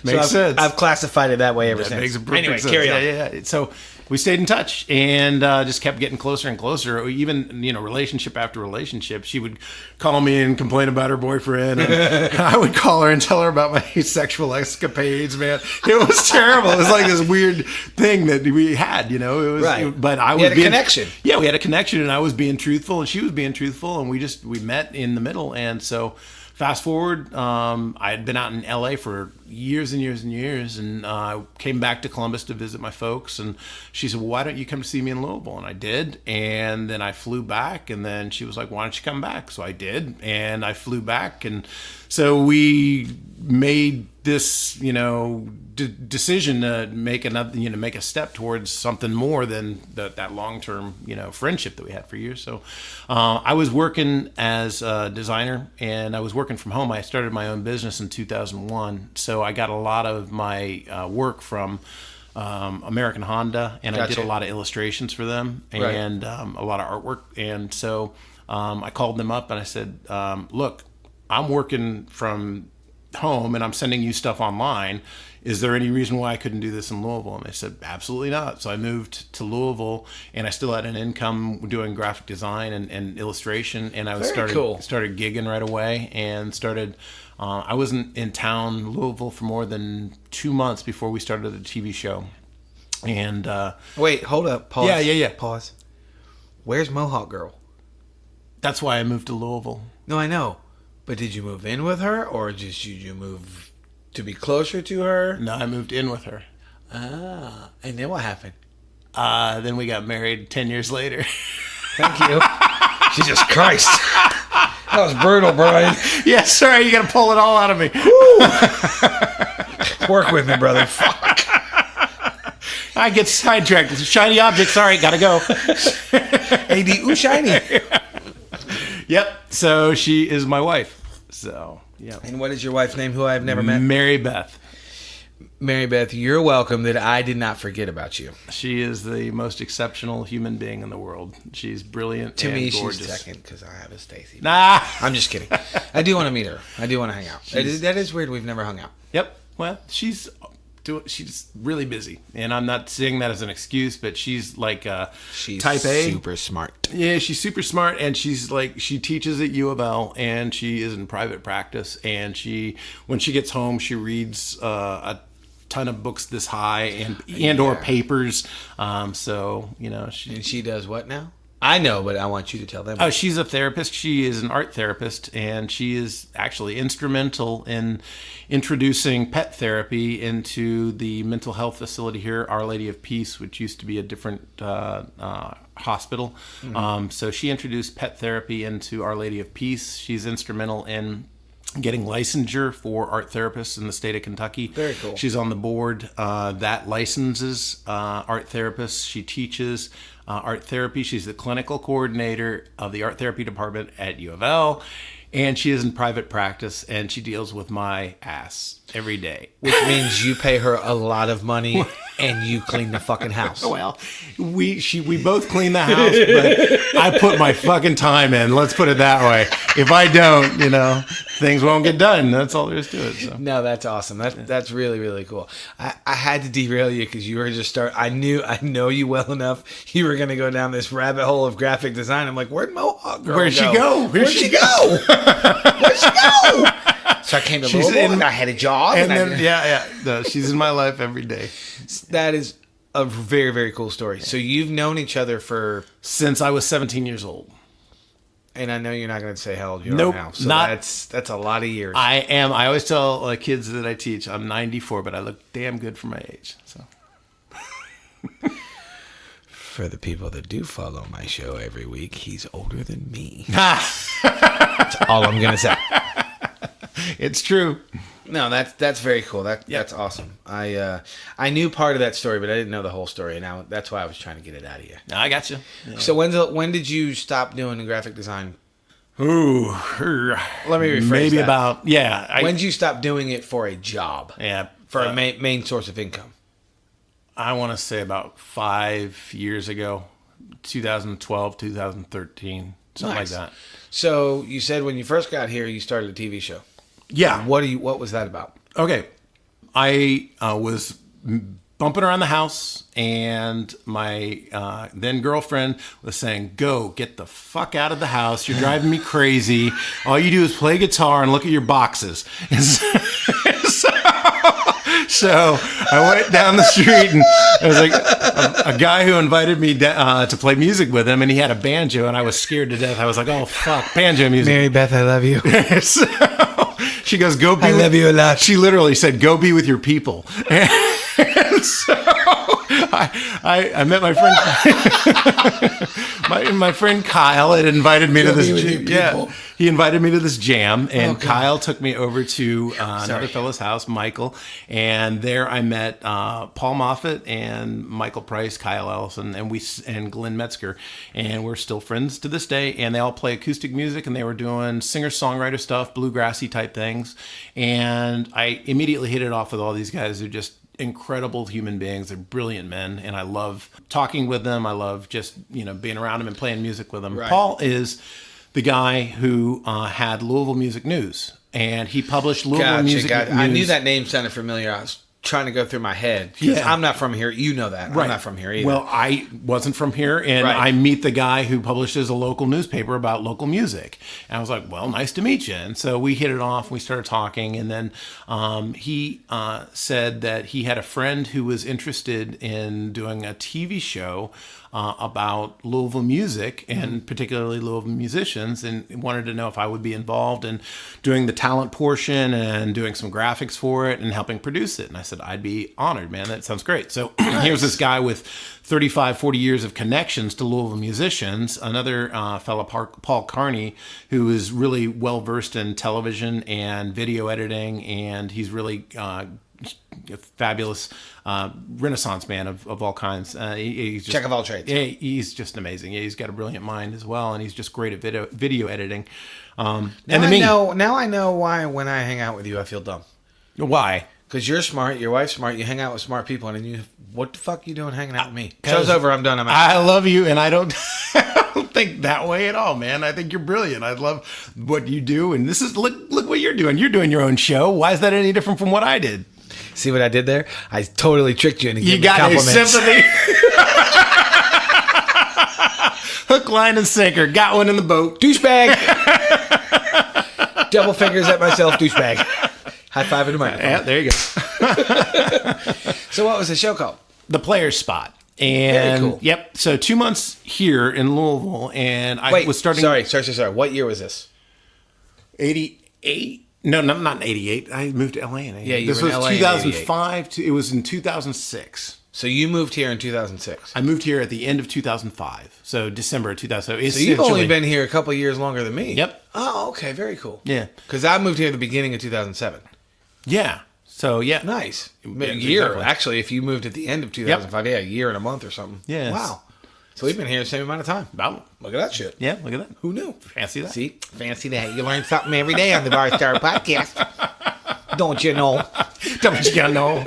Makes sense. I've classified it that way ever since. Makes a perfect anyway, sense. carry on. Yeah. So we stayed in touch and just kept getting closer and closer. Even, relationship after relationship, she would call me and complain about her boyfriend. And I would call her and tell her about my sexual escapades, man. It was terrible. It was like this weird thing that we had, It was, right. But I was had a connection. Yeah, we had a connection, and I was being truthful, and she was being truthful, and we met in the middle. And so fast forward, I had been out in LA for years and years and years, and I came back to Columbus to visit my folks, and she said, well, why don't you come to see me in Louisville? And I did, and then I flew back, and then she was like, why don't you come back? So I did, and I flew back, and so we made this, decision to make make a step towards something more than that long-term, friendship that we had for years. So I was working as a designer, and I was working from home. I started my own business in 2001. So I got a lot of my work from American Honda, and I did a lot of illustrations for them and a lot of artwork. And so I called them up and I said, look, I'm working from home and I'm sending you stuff online. Is there any reason why I couldn't do this in Louisville? And they said, absolutely not. So I moved to Louisville, and I still had an income doing graphic design and illustration. And I started gigging right away and started. I wasn't in town, Louisville, for more than 2 months before we started the TV show. And wait, hold up, pause. Yeah. Pause. Where's Mohawk Girl? That's why I moved to Louisville. No, I know. But did you move in with her, or just you move to be closer to her? No, I moved in with her. Ah, and then what happened? Then we got married 10 years later. Thank you. Jesus Christ. That was brutal, Brian. Yeah, sorry, you got to pull it all out of me. Work with me, brother. Fuck. I get sidetracked. Shiny object. Sorry, got to go. AD, ooh, shiny. Yep. So she is my wife. So, yeah. And what is your wife's name, who I have never met? Mary Beth. Mary Beth, you're welcome that I did not forget about you. She is the most exceptional human being in the world. She's brilliant and gorgeous. To me, she's second because I have a Stacy. Nah. I'm just kidding. I do want to meet her. I do want to hang out. That is weird. We've never hung out. Yep. Well, she's really busy, and I'm not saying that as an excuse, but she's like she's type A, super smart. Yeah, she's super smart, and she teaches at U of L, and she is in private practice, and when she gets home, she reads a ton of books this high and or papers. So she does what now? I know, but I want you to tell them. Oh, she's a therapist. She is an art therapist, and she is actually instrumental in introducing pet therapy into the mental health facility here, Our Lady of Peace, which used to be a different hospital. Mm-hmm. So she introduced pet therapy into Our Lady of Peace. She's instrumental in getting licensure for art therapists in the state of Kentucky. Very cool. She's on the board that licenses art therapists. She teaches art therapy. She's the clinical coordinator of the art therapy department at U of L. And she is in private practice, and she deals with my ass every day. Which means you pay her a lot of money and you clean the fucking house. Well, we both clean the house, but I put my fucking time in. Let's put it that way. If I don't, things won't get done. That's all there is to it. So. No, that's awesome. That's really, really cool. I had to derail you because you were just I know you well enough. You were going to go down this rabbit hole of graphic design. I'm like, where'd Mohawk Girl Where'd she go? Where'd she go? Where'd she go? So I came to Louisville and I had a job. And then, no, she's in my life every day. That is a very, very cool story. So you've known each other since I was 17 years old. And I know you're not going to say how old you are now. So that's a lot of years. I am. I always tell kids that I teach, I'm 94, but I look damn good for my age. So. For the people that do follow my show every week, he's older than me. That's all I'm going to say. It's true. No, that's very cool. That's awesome. I knew part of that story, but I didn't know the whole story. Now that's why I was trying to get it out of you. I got you. Yeah. So when did you stop doing the graphic design? Ooh, let me rephrase maybe that. about when did you stop doing it for a job? Yeah, for a main source of income. I want to say about 5 years ago, 2012, 2013, something like that. So you said when you first got here, you started a TV show. Yeah. What was that about? Okay. I was bumping around the house, and my then girlfriend was saying, "Go, get the fuck out of the house. You're driving me crazy. All you do is play guitar and look at your boxes." And so I went down the street, and there was like a guy who invited me to play music with him, and he had a banjo, and I was scared to death. I was like, "Oh fuck, banjo music." Mary Beth, I love you. So she goes, "Go be." I love you a lot. She literally said, "Go be with your people." And so I met my friend, my friend Kyle had invited me to this. Yeah, he invited me to this jam, and Kyle took me over to another fellow's house, Michael, and there I met Paul Moffat and Michael Price, Kyle Ellison, and Glenn Metzger, and we're still friends to this day. And they all play acoustic music, and they were doing singer-songwriter stuff, bluegrassy type things, and I immediately hit it off with all these guys who just incredible human beings. They're brilliant men, and I love talking with them. I love just being around them and playing music with them. Right. Paul is the guy who had Louisville Music News, and he published Louisville Music News. I knew that name sounded familiar. I was trying to go through my head because I'm not from here. You know that. Right. I'm not from here either. Well, I wasn't from here, and I meet the guy who publishes a local newspaper about local music. And I was like, "Well, nice to meet you." And so we hit it off. We started talking, and then he said that he had a friend who was interested in doing a TV show about Louisville music, and particularly Louisville musicians, and wanted to know if I would be involved in doing the talent portion and doing some graphics for it and helping produce it. And I said, "I'd be honored, man. That sounds great." So here's this guy with 35, 40 years of connections to Louisville musicians, another fellow, Paul Carney, who is really well-versed in television and video editing, and he's really a fabulous Renaissance man of all kinds. He's just, Jack of all trades. Yeah, he's just amazing. Yeah, he's got a brilliant mind as well, and he's just great at video editing. Now I know why when I hang out with you I feel dumb. Why? Because you're smart, your wife's smart, you hang out with smart people, and then what the fuck you doing hanging out with me? Show's over, I'm done, I'm out. I love you, and I don't think that way at all, man. I think you're brilliant. I love what you do, and this is look what you're doing. You're doing your own show. Why is that any different from what I did? See what I did there? I totally tricked you into giving me compliments. You got a sympathy. Hook, line, and sinker. Got one in the boat. Douchebag. Double fingers at myself, douchebag. High five into my microphone. Yeah, there you go. So what was the show called? The Player's Spot. And very cool. Yep. So 2 months here in Louisville, and I was starting. Sorry. What year was this? 88. No, not 88. I moved to LA in 88. Yeah, you this were in was LA 2005. It was in 2006. So you moved here in 2006. I moved here at the end of 2005. So December of 2000. So you've only been here a couple of years longer than me. Yep. Oh, okay. Very cool. Yeah. Because I moved here at the beginning of 2007. Yeah. So, yeah. Nice. Yeah, a year. exactly. Actually, if you moved at the end of 2005, yeah, a year and a month or something. Yeah. Wow. So we've been here the same amount of time. About. Look at that shit. Yeah, look at that. Who knew? Fancy that. See? Fancy that. You learn something every day on the Bar Star Podcast. Don't you know? Don't you know?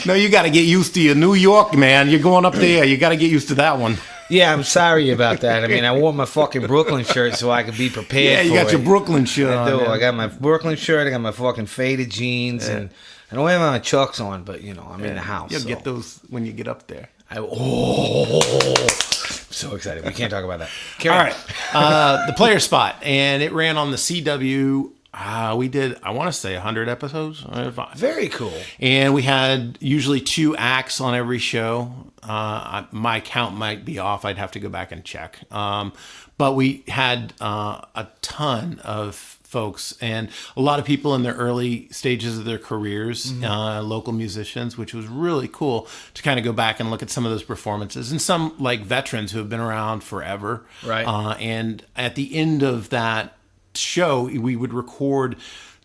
No, you got to get used to your New York, man. You're going up there. You got to get used to that one. Yeah, I'm sorry about that. I mean, I wore my fucking Brooklyn shirt so I could be prepared for it. Yeah, you got your Brooklyn shirt on. I do. I got my Brooklyn shirt. I got my fucking faded jeans. And I don't have my Chucks on, but, I'm in the house. You'll get those when you get up there. I'm so excited. We can't talk about that. All right. The Player's Spot. And it ran on the CW. We did, I want to say 100 episodes. Very cool. And we had usually 2 acts on every show. My count might be off. I'd have to go back and check. But we had a ton of folks and a lot of people in their early stages of their careers, local musicians, which was really cool to kind of go back and look at some of those performances, and some like veterans who have been around forever. Right. And at the end of that show, we would record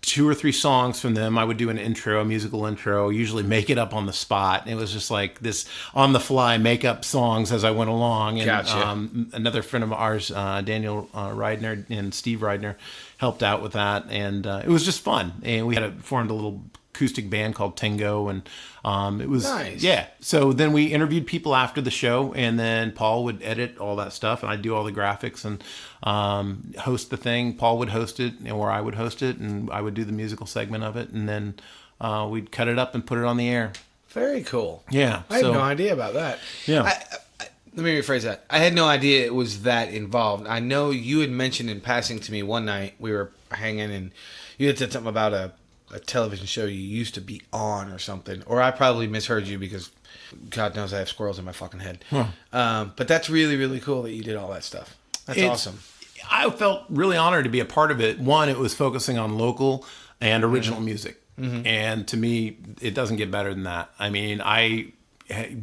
2 or 3 songs from them. I would do an intro, a musical intro, usually make it up on the spot. And it was just like this on the fly make up songs as I went along. And Gotcha. Another friend of ours, Daniel Reidner and Steve Reidner, helped out with that. And it was just fun. And we had formed a little acoustic band called Tango, and it was nice. Yeah. So then we interviewed people after the show, and then Paul would edit all that stuff, and I'd do all the graphics and host the thing. Paul would host it, or I would host it, and I would do the musical segment of it, and then we'd cut it up and put it on the air. Very cool. Yeah. I had no idea about that. Yeah. Let me rephrase that. I had no idea it was that involved. I know you had mentioned in passing to me one night, we were hanging and you had said something about a television show you used to be on or something. Or I probably misheard you because God knows I have squirrels in my fucking head. But that's really, really cool that you did all that stuff. That's awesome. I felt really honored to be a part of it. One, it was focusing on local and original music. And to me, it doesn't get better than that. I mean, I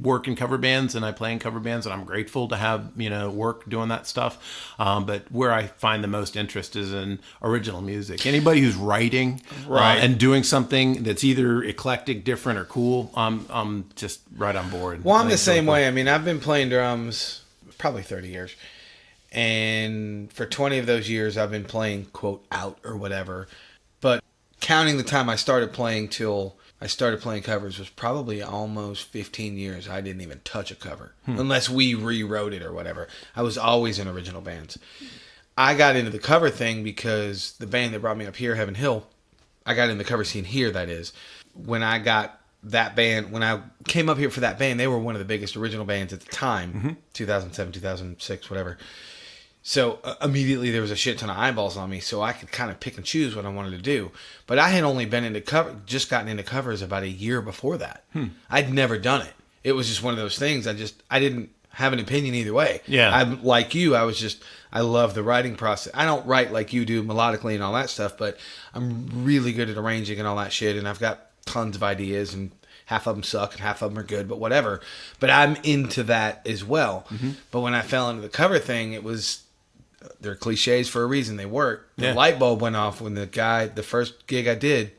work in cover bands and I play in cover bands, and I'm grateful to have, work doing that stuff. But where I find the most interest is in original music. Anybody who's writing and doing something that's either eclectic, different, or cool, I'm just right on board. Well, I'm the same way. I mean, I've been playing drums probably 30 years. And for 20 of those years, I've been playing, quote, out or whatever. But counting the time I started playing till I started playing covers was probably almost 15 years. I didn't even touch a cover unless we rewrote it or whatever. I was always in original bands. I got into the cover thing because the band that brought me up here, Heaven Hill, I got in the cover scene here, that is. When I got that band, when I came up here for that band, they were one of the biggest original bands at the time, 2007, 2006, whatever. So immediately there was a shit ton of eyeballs on me, so I could kind of pick and choose what I wanted to do. But I had only been just gotten into covers about a year before that. I'd never done it. It was just one of those things. I didn't have an opinion either way. Yeah. I'm like you. I love the writing process. I don't write like you do melodically and all that stuff, but I'm really good at arranging and all that shit. And I've got tons of ideas, and half of them suck and half of them are good, but whatever. But I'm into that as well. But when I fell into the cover thing, they're cliches for a reason. They work. The light bulb went off when the first gig I did,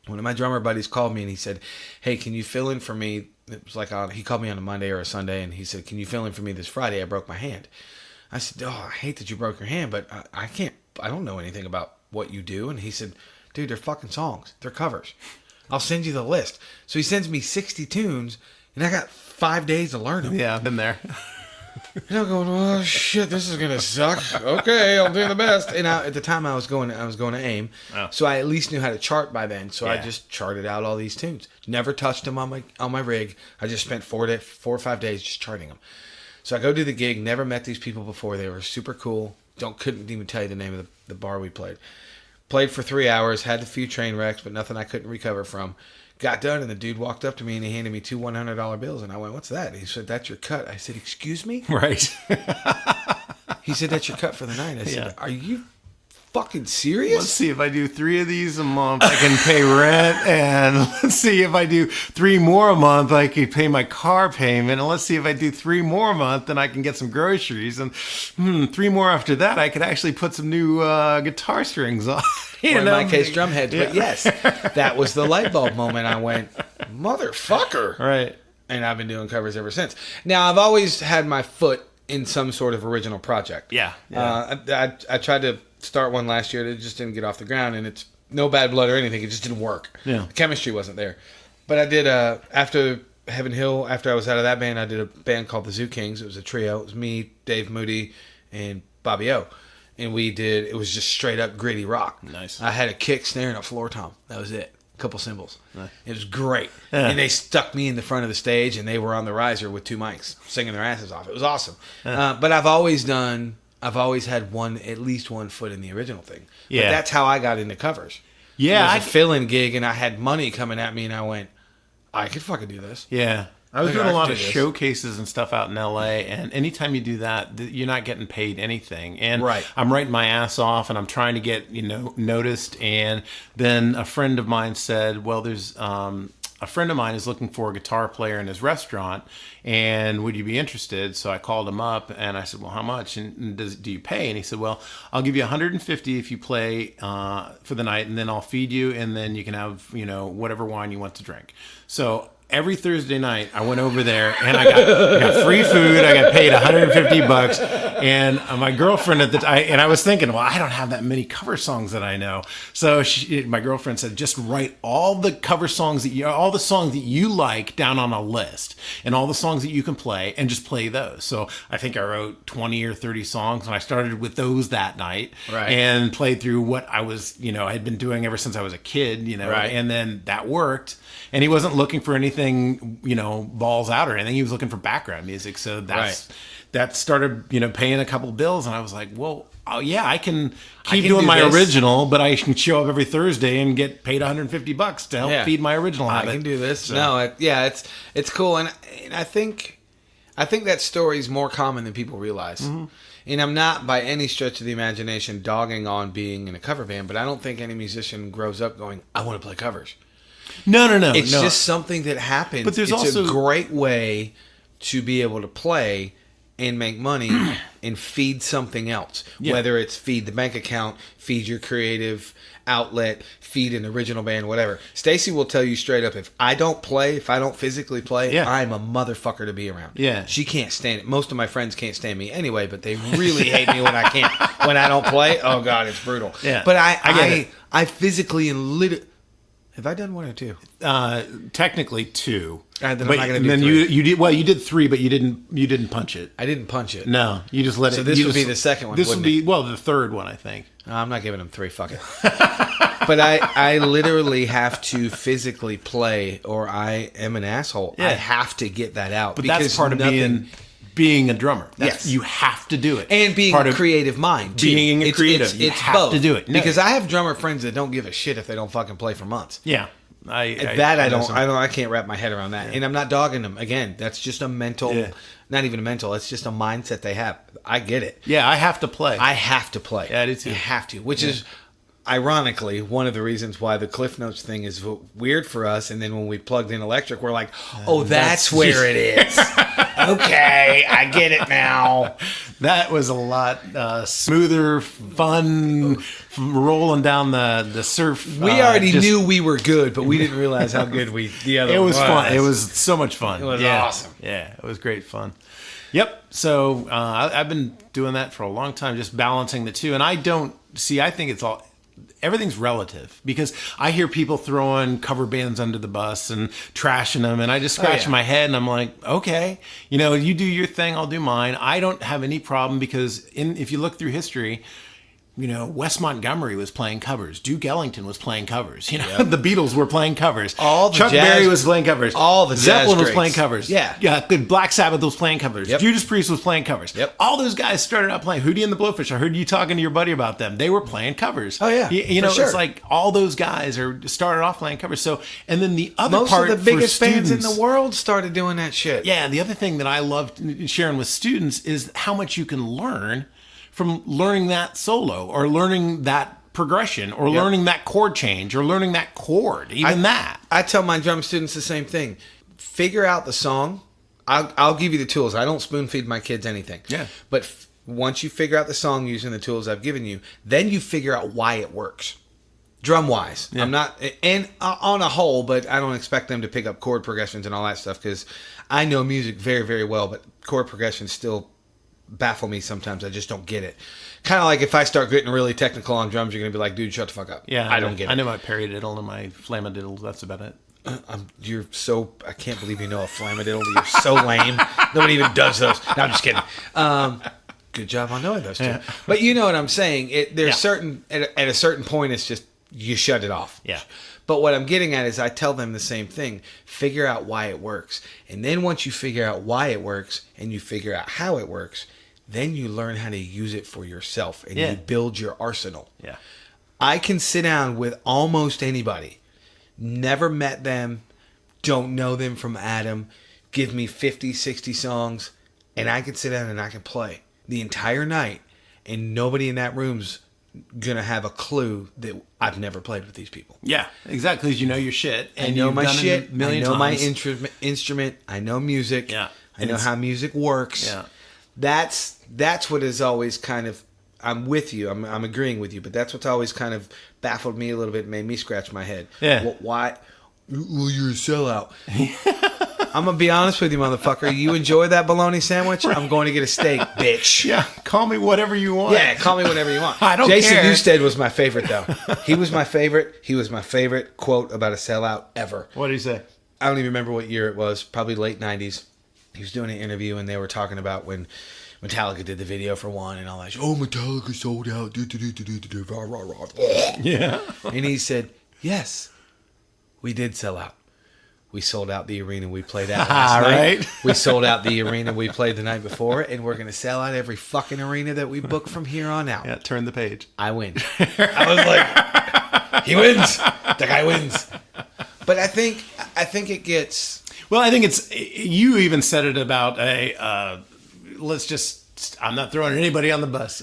one of my drummer buddies called me and he said, "Hey, can you fill in for me?" It was like he called me on a Monday or a Sunday, and he said, "Can you fill in for me this Friday? I broke my hand." I said, "Oh, I hate that you broke your hand, but I can't. I don't know anything about what you do." And he said, "Dude, they're fucking songs. They're covers. I'll send you the list." So he sends me 60 tunes, and I got 5 days to learn them. Yeah, I've been there. And I'm going, "Oh shit, this is gonna suck." Okay, I'll do the best. And at the time, I was going to AIM, so I at least knew how to chart by then. So I just charted out all these tunes. Never touched them on my rig. I just spent 4 or 5 days just charting them. So I go do the gig. Never met these people before. They were super cool. Couldn't even tell you the name of the bar we played. Played for 3 hours. Had a few train wrecks, but nothing I couldn't recover from. Got done, and the dude walked up to me and he handed me 2 $100 bills, and I went, "What's that?" He said, "That's your cut." I said, "Excuse me?" Right. He said, "That's your cut for the night." I said, "Are you fucking serious?" Let's see, if I do 3 of these a month, I can pay rent, and let's see if I do 3 more a month, I can pay my car payment, and let's see if I do 3 more a month, then I can get some groceries, and 3 more after that, I could actually put some new guitar strings on. Or in my case, drum heads. But yes, that was the light bulb moment. I went, "Motherfucker!" Right. And I've been doing covers ever since. Now, I've always had my foot in some sort of original project. Yeah. I tried to start one last year. It just didn't get off the ground, and it's no bad blood or anything. It just didn't work. Yeah. The chemistry wasn't there. But I did, after Heaven Hill, after I was out of that band, I did a band called the Zoo Kings. It was a trio. It was me, Dave Moody, and Bobby O. And it was just straight up gritty rock. Nice. I had a kick, snare, and a floor tom. That was it. A couple cymbals. Nice. It was great. Yeah. And they stuck me in the front of the stage, and they were on the riser with 2 mics, singing their asses off. It was awesome. But I've always had at least one foot in the original thing. Yeah. But that's how I got into covers. Yeah. It was a fill-in gig, and I had money coming at me, and I went, I could fucking do this. Yeah. I was doing a lot of this. showcases and stuff out in LA, and anytime you do that, you're not getting paid anything. And Right. I'm writing my ass off, and I'm trying to get noticed. And then a friend of mine said, "Well, there's a friend of mine is looking for a guitar player in his restaurant, and would you be interested?" So I called him up, and I said, "Well, how much? And do you pay?" And he said, "Well, I'll give you $150 if you play for the night, and then I'll feed you, and then you can have whatever wine you want to drink." So every Thursday night, I went over there, and I got free food. I got paid $150, and my girlfriend at the time, and I was thinking, well, I don't have that many cover songs that I know. So my girlfriend said, "Just write all the cover songs all the songs that you like down on a list, and all the songs that you can play, and just play those." So I think I wrote 20 or 30 songs, and I started with those that night, right, and played through what I was, I had been doing ever since I was a kid, right, and then that worked. And he wasn't looking for anything anything, balls out or anything. He was looking for background music. So that started, paying a couple bills. And I was like, well, oh yeah, I can doing my original, but I can show up every Thursday and get paid $150 to help feed my original habit. I can do this. So. No, it's cool. And I think that story is more common than people realize. Mm-hmm. And I'm not by any stretch of the imagination dogging on being in a cover band, but I don't think any musician grows up going, I want to play covers. No. It's just something that happens. But there's also a great way to be able to play and make money and feed something else. Yeah. Whether it's feed the bank account, feed your creative outlet, feed an original band, whatever. Stacy will tell you straight up, if I don't physically play, I'm a motherfucker to be around. Yeah. She can't stand it. Most of my friends can't stand me anyway, but they really hate me when I don't play. Oh God, it's brutal. Yeah. But I physically and literally. Have I done one or two? Technically two. Then I'm not going to do three. You did three, but you didn't punch it. I didn't punch it. No, you just let it. So this would be the second one. This would be the third one, I think. I'm not giving them three. Fuck it. But I literally have to physically play, or I am an asshole. Yeah. I have to get that out. But that's part of being a drummer. Yes. You have to do it. And being a creative mind. Being a creative. You have both. To do it. Because I have drummer friends that don't give a shit if they don't fucking play for months. Yeah. I can't wrap my head around that. Yeah. And I'm not dogging them. Again, that's just a mental, not even a mental, it's just a mindset they have. I get it. Yeah, I have to play. Yeah, I do too. You have to, which is ironically one of the reasons why the Cliff Notes thing is weird for us. And then when we plugged in electric, we're like, oh, that's where it is. Okay, I get it now. That was a lot smoother, fun, rolling down the surf. We already knew we were good, but we didn't realize how good the other. It was fun. It was so much fun. It was awesome. Yeah, it was great fun. Yep. So I've been doing that for a long time, just balancing the two. And I think everything's relative, because I hear people throwing cover bands under the bus and trashing them, and I just scratch my head and I'm like, okay, you do your thing, I'll do mine. I don't have any problem, because if you look through history, Wes Montgomery was playing covers. Duke Ellington was playing covers. The Beatles were playing covers. Chuck Berry was playing covers. All the Zeppelin was playing covers. Yeah. Black Sabbath was playing covers. Yep. Judas Priest was playing covers. Yep. All those guys started out playing. Hootie and the Blowfish. I heard you talking to your buddy about them. They were playing covers. Oh yeah, It's like all those guys started off playing covers. So, and then the other part, most of the biggest bands in the world started doing that shit. Yeah, and the other thing that I loved sharing with students is how much you can learn from learning that solo, or learning that progression, or learning that chord change, or learning that chord, I tell my drum students the same thing. Figure out the song. I'll give you the tools. I don't spoon feed my kids anything. Yeah. But once you figure out the song using the tools I've given you, then you figure out why it works. Drum wise. Yeah. I'm not, and on a whole, but I don't expect them to pick up chord progressions and all that stuff, because I know music very, very well, but chord progressions still baffle me sometimes. I just don't get it. Kind of like if I start getting really technical on drums, you're going to be like, dude, shut the fuck up. Yeah, I don't get it. I know my paradiddle and my flamadiddle. That's about it. I can't believe you know a flamadiddle. You're so lame. Nobody even does those. No, I'm just kidding. Good job on knowing those two. Yeah. But you know what I'm saying. There's certain, at a certain point, it's just, you shut it off. Yeah. But what I'm getting at is I tell them the same thing. Figure out why it works. And then once you figure out why it works and you figure out how it works, then you learn how to use it for yourself, and you build your arsenal. Yeah. I can sit down with almost anybody, never met them, don't know them from Adam, give me 50, 60 songs, and I can sit down and I can play the entire night, and nobody in that room's gonna have a clue that I've never played with these people. Yeah, exactly. Because you know your shit. And I know my shit. I know my instrument. I know music. Yeah. I know how music works. Yeah. That's what is always kind of. I'm with you. I'm agreeing with you. But that's what's always kind of baffled me a little bit, made me scratch my head. Yeah. Why? Well, you're a sellout. I'm going to be honest with you, motherfucker. You enjoy that bologna sandwich? I'm going to get a steak, bitch. Yeah, call me whatever you want. Yeah, call me whatever you want. I don't Jason care. Newsted was my favorite, though. He was my favorite. He was my favorite quote about a sellout ever. What did he say? I don't even remember what year it was. Probably late 90s. He was doing an interview, and they were talking about when Metallica did the video for One and all that. Oh, Metallica sold out. Yeah. And he said, yes, we did sell out. We sold out the arena we played at last night. Right? We sold out the arena we played the night before, and we're going to sell out every fucking arena that we book from here on out. Yeah, turn the page. I win. I was like, he wins. The guy wins. But I think it gets... Well, I think it's... You even said it about I'm not throwing anybody on the bus.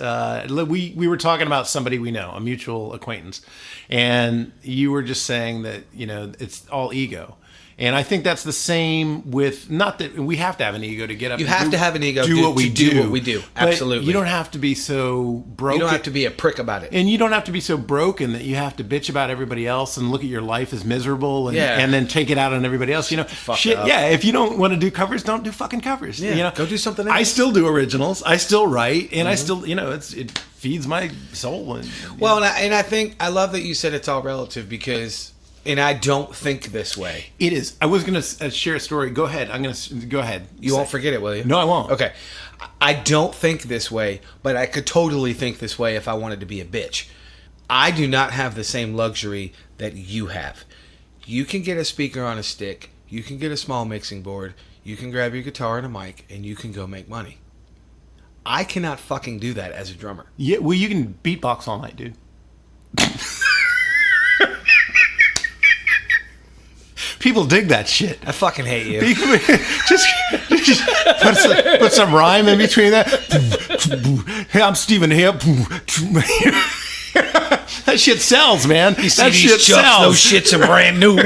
We were talking about somebody we know, a mutual acquaintance. And you were just saying that, it's all ego. And I think that's the same with, not that we have to have an ego to get up. You have to have an ego do what we do. What we do. But absolutely. you don't have to be so broken. You don't have to be a prick about it. And you don't have to be so broken that you have to bitch about everybody else and look at your life as miserable and then take it out on everybody else. Shit. Up. Yeah, if you don't want to do covers, don't do fucking covers. Yeah, go do something else. I still do originals. I still write, and I still, it feeds my soul. And I think I love that you said it's all relative because. And I don't think this way. It is. I was going to share a story. Go ahead. Go ahead. You won't forget it, will you? No, I won't. Okay. I don't think this way, but I could totally think this way if I wanted to be a bitch. I do not have the same luxury that you have. You can get a speaker on a stick. You can get a small mixing board. You can grab your guitar and a mic, and you can go make money. I cannot fucking do that as a drummer. Yeah, well, you can beatbox all night, dude. People dig that shit. I fucking hate you. just put some rhyme in between that. Hey, I'm Steven here. That shit sells, man. You see that shit sells. Those shits are brand new.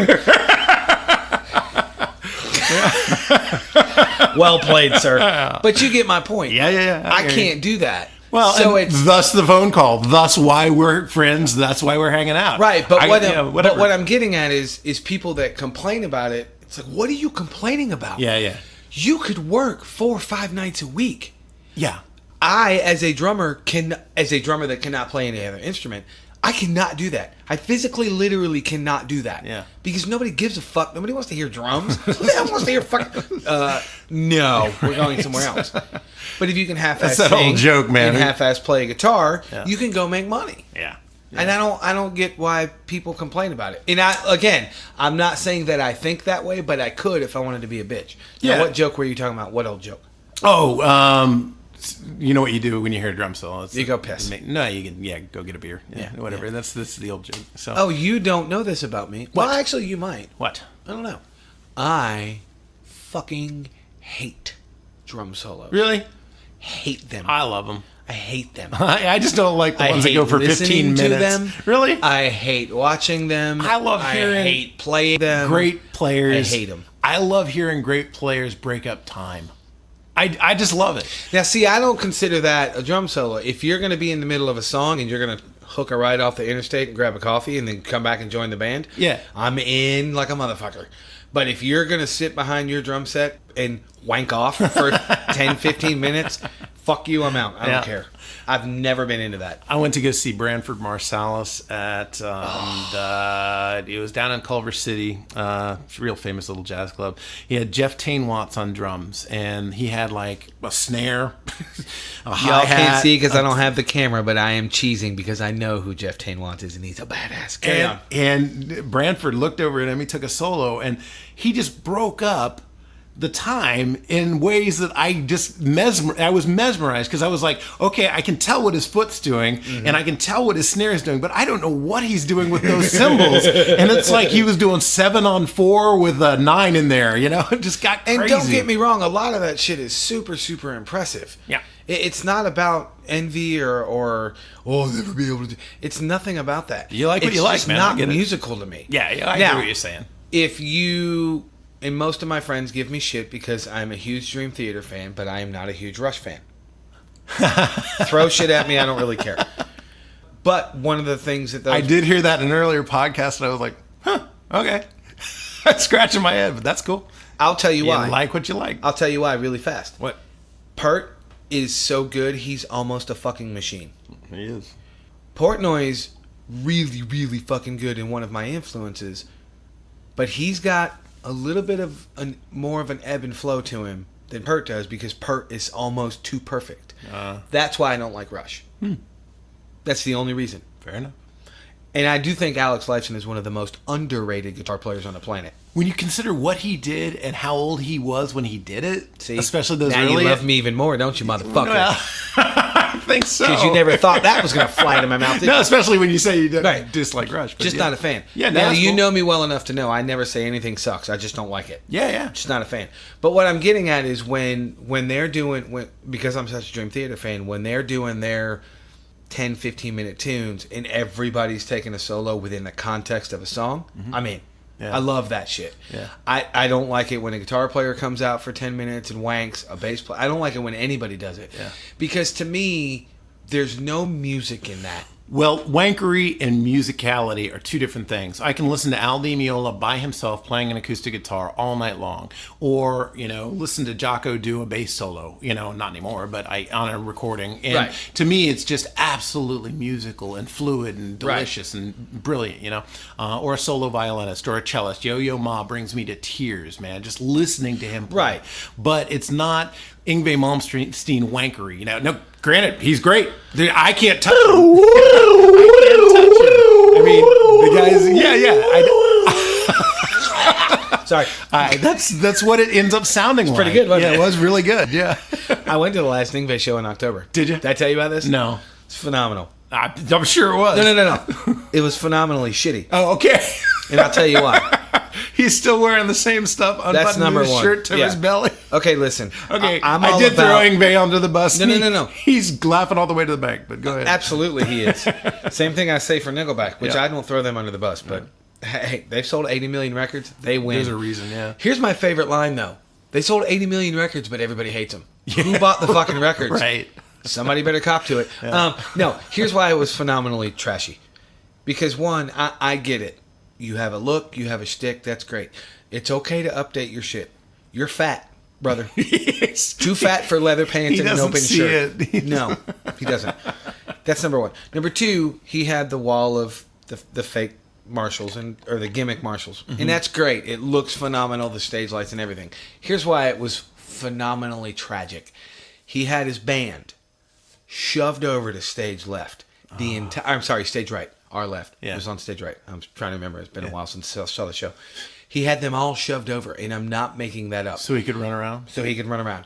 Well played, sir. But you get my point. Yeah. I can't do that. Well, so it's thus the phone call. Thus why we're friends. That's why we're hanging out. Right, but what I'm getting at is people that complain about it. It's like, what are you complaining about? Yeah. You could work 4 or 5 nights a week. Yeah. I, as a drummer that cannot play any other instrument, I cannot do that. I physically, literally cannot do that. Yeah. Because nobody gives a fuck. Nobody wants to hear drums. Who the hell wants to hear fucking... no, we're going somewhere else. But if you can half-ass sing, old joke, man. And half-ass play a guitar, you can go make money. Yeah. And I don't get why people complain about it. And I'm not saying that I think that way, but I could if I wanted to be a bitch. Now, what joke were you talking about? What old joke? Oh, you know what you do when you hear a drum solo? You go piss. No, you can go get a beer. Yeah, whatever. Yeah. That's the old joke. So. Oh, you don't know this about me? What? Well, actually, you might. What? I don't know. I fucking hate drum solos. Really? Hate them. I love them. I hate them. I just don't like the ones that go for 15 minutes. To them. Really? I hate watching them. I love hearing. I hate playing them. Great players. I hate them. I love hearing great players break up time. I just love it. Now, see, I don't consider that a drum solo. If you're going to be in the middle of a song and you're going to hook a ride off the interstate and grab a coffee and then come back and join the band, I'm in like a motherfucker. But if you're going to sit behind your drum set and wank off for 10, 15 minutes, fuck you, I'm out. I don't care. I've never been into that. I went to go see Branford Marsalis at, it was down in Culver City, real famous little jazz club. He had Jeff Tain Watts on drums, and he had like a snare, a hi-hat. Y'all can't see because I don't have the camera, but I am cheesing because I know who Jeff Tain Watts is, and he's a badass. Carry on. And Branford looked over at him, he took a solo, and he just broke up the time in ways that I just I was mesmerized because I was like, okay, I can tell what his foot's doing and I can tell what his snare is doing, but I don't know what he's doing with those cymbals. And it's like he was doing 7-on-4 with a 9 in there, it just got crazy. And don't get me wrong, a lot of that shit is super, super impressive. Yeah. It's not about envy or I'll never be able to do. It's nothing about that. You like what you like, man. It's not musical to me. Yeah, I get what you're saying. If you... And most of my friends give me shit because I'm a huge Dream Theater fan, but I am not a huge Rush fan. Throw shit at me, I don't really care. But one of the things that I did hear that in an earlier podcast, and I was like, okay. I'm scratching my head, but that's cool. I'll tell you why. You like what you like. I'll tell you why really fast. What? Pert is so good, he's almost a fucking machine. He is. Portnoy's really, really fucking good and one of my influences, but he's got a little bit of more of an ebb and flow to him than Pert does because Pert is almost too perfect. That's why I don't like Rush. That's the only reason. Fair enough. And I do think Alex Lifeson is one of the most underrated guitar players on the planet. When you consider what he did and how old he was when he did it, See, especially those now early... you love me even more, don't you, motherfucker? Well, I think so. Because you never thought that was going to fly into my mouth. No, especially when you say you Right. dislike Rush. But Just not a fan. Yeah, no, now, that's you cool. know me well enough to know I never say anything sucks. I just don't like it. Yeah. Just not a fan. But what I'm getting at is when they're doing, because I'm such a Dream Theater fan, when they're doing their 10, 15-minute tunes and everybody's taking a solo within the context of a song, I mean, Yeah. I love that shit. Yeah. I don't like it when a guitar player comes out for 10 minutes and wanks a bass player. I don't like it when anybody does it. Yeah. Because to me, there's no music in that. Well, wankery and musicality are two different things. I can listen to Al Di Meola by himself playing an acoustic guitar all night long, or listen to Jaco do a bass solo. Not anymore, but on a recording. And Right. to me, it's just absolutely musical and fluid and delicious and brilliant. Or a solo violinist or a cellist. Yo-Yo Ma brings me to tears, man. Just listening to him play. Right. But it's not Yngwie Malmsteen wankery. No, granted, he's great. Dude, I can't touch him. I mean, the guys. Yeah. Sorry. That's what it ends up sounding like. pretty good, wasn't Yeah, it? it was really good. Yeah. I went to the last Yngwie show in October. Did you? Did I tell you about this? No. It's phenomenal. I'm sure it was. No. It was phenomenally shitty. Oh, okay. And I'll tell you why. He's still wearing the same stuff, unbuttoning number his one. shirt to Yeah. his belly. Okay, listen. Okay, I'm I all did about... throw Yngwie under the bus. No. He's laughing all the way to the bank, but go ahead. Absolutely, he is. Same thing I say for Nickelback, which Yeah. I don't throw them under the bus, but hey, they've sold 80 million records. They win. There's a reason, yeah. Here's my favorite line, though. They sold 80 million records, but everybody hates them. Who bought the fucking records? Right. Somebody better cop to it. No, here's why it was phenomenally trashy. Because, one, I get it. You have a look, you have a shtick, that's great. It's okay to update your shit. You're fat, brother. Too fat for leather pants He and an doesn't open see shirt. it. No, he doesn't. That's number one. Number two, he had the wall of the fake Marshalls or the gimmick Marshalls. And that's great. It looks phenomenal, the stage lights and everything. Here's why it was phenomenally tragic. He had his band shoved over to stage left. I'm sorry, stage right. Our left. Yeah. It was on stage right. I'm trying to remember. It's been a while since I saw the show. He had them all shoved over, and I'm not making that up. So he could run around? So he could run around.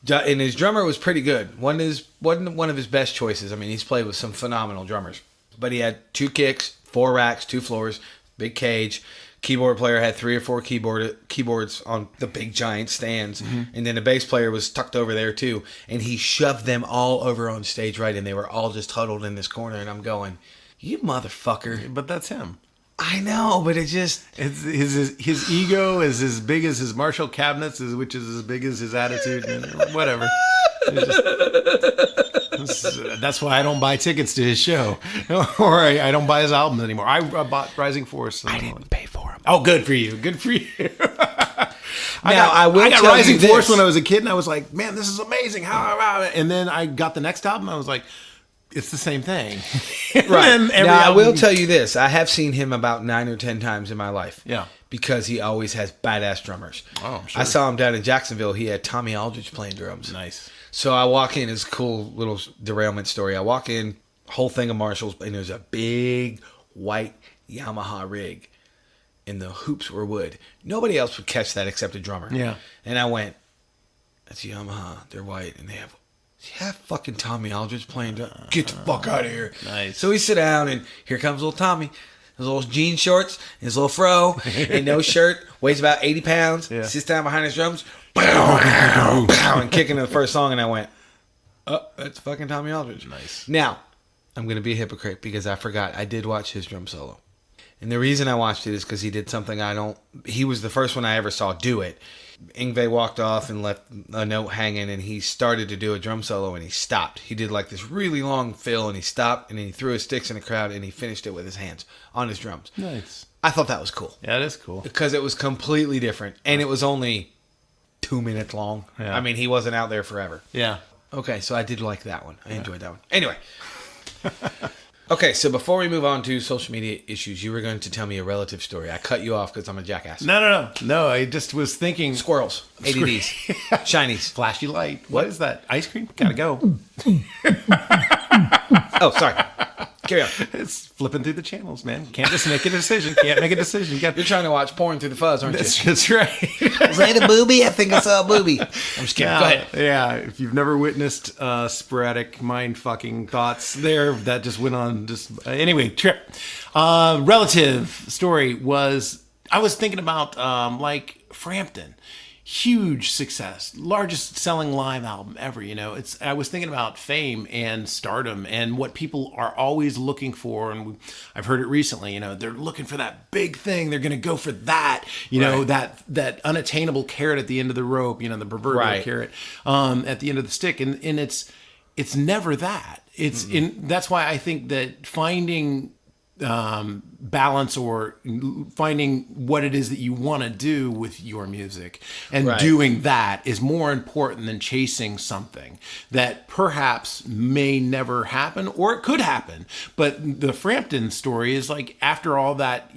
And his drummer was pretty good. Wasn't one of his best choices. I mean, he's played with some phenomenal drummers. But he had 2 kicks, 4 racks, 2 floors, big cage. Keyboard player had 3 or 4 keyboards on the big giant stands. And then the bass player was tucked over there too. And he shoved them all over on stage right, and they were all just huddled in this corner. And I'm going, you motherfucker. But that's him. I know, but it just... His ego is as big as his Marshall cabinets, which is as big as his attitude. And whatever. That's why I don't buy tickets to his show. Or I don't buy his albums anymore. I bought Rising Force. I didn't pay for him. Oh, good for you. Good for you. I will got tell Rising you Force this. when I was a kid, and I was like, man, this is amazing. And then I got the next album, and I was like, it's the same thing. Right. Now, I will album- tell you this. I have seen him about 9 or 10 times in my life. Yeah. Because he always has badass drummers. Oh, I'm sure. I saw him down in Jacksonville. He had Tommy Aldridge playing drums. Nice. So I walk in. It's a cool little derailment story. I walk in, whole thing of Marshalls, and there's a big white Yamaha rig. And the hoops were wood. Nobody else would catch that except a drummer. Yeah. And I went, that's Yamaha. They're white. And they have fucking Tommy Aldridge playing drums. Get the fuck out of here. Nice. So we sit down, and here comes little Tommy. His little jean shorts, his little fro, and no shirt, weighs about 80 pounds, sits down behind his drums, and kicking the first song, and I went, oh, that's fucking Tommy Aldridge. Nice. Now, I'm going to be a hypocrite because I forgot. I did watch his drum solo. And the reason I watched it is because he did something he was the first one I ever saw do it. Yngwie walked off and left a note hanging, and he started to do a drum solo, and he stopped. He did like this really long fill, and he stopped, and then he threw his sticks in the crowd, and he finished it with his hands on his drums. Nice. I thought that was cool. Yeah, that is cool. Because it was completely different, and it was only 2 minutes long. Yeah. I mean, he wasn't out there forever. Yeah. Okay, so I did like that one. I enjoyed that one. Anyway. Okay, so before we move on to social media issues, you were going to tell me a relative story. I cut you off because I'm a jackass. No, I just was thinking. Squirrels, ADDs, shinies. Flashy light. What is that? Ice cream? Gotta go. Oh, sorry. Carry on. It's flipping through the channels, man. Can't just make a decision. Can't make a decision. You're trying to watch porn through the fuzz, aren't you? That's right. Was that a booby? I think I saw a booby. I'm just kidding. Go ahead. Yeah, if you've never witnessed sporadic mind-fucking thoughts there, that just went on. Anyway, trip. Relative story was, I was thinking about like Frampton. Huge success, largest selling live album ever. I was thinking about fame and stardom and what people are always looking for. And I've heard it recently, they're looking for that big thing. They're going to go for that, that unattainable carrot at the end of the rope, the proverbial carrot at the end of the stick. And it's never that. That's why I think that finding balance or finding what it is that you want to do with your music and doing that is more important than chasing something that perhaps may never happen, or it could happen. But the Frampton story is like, after all that,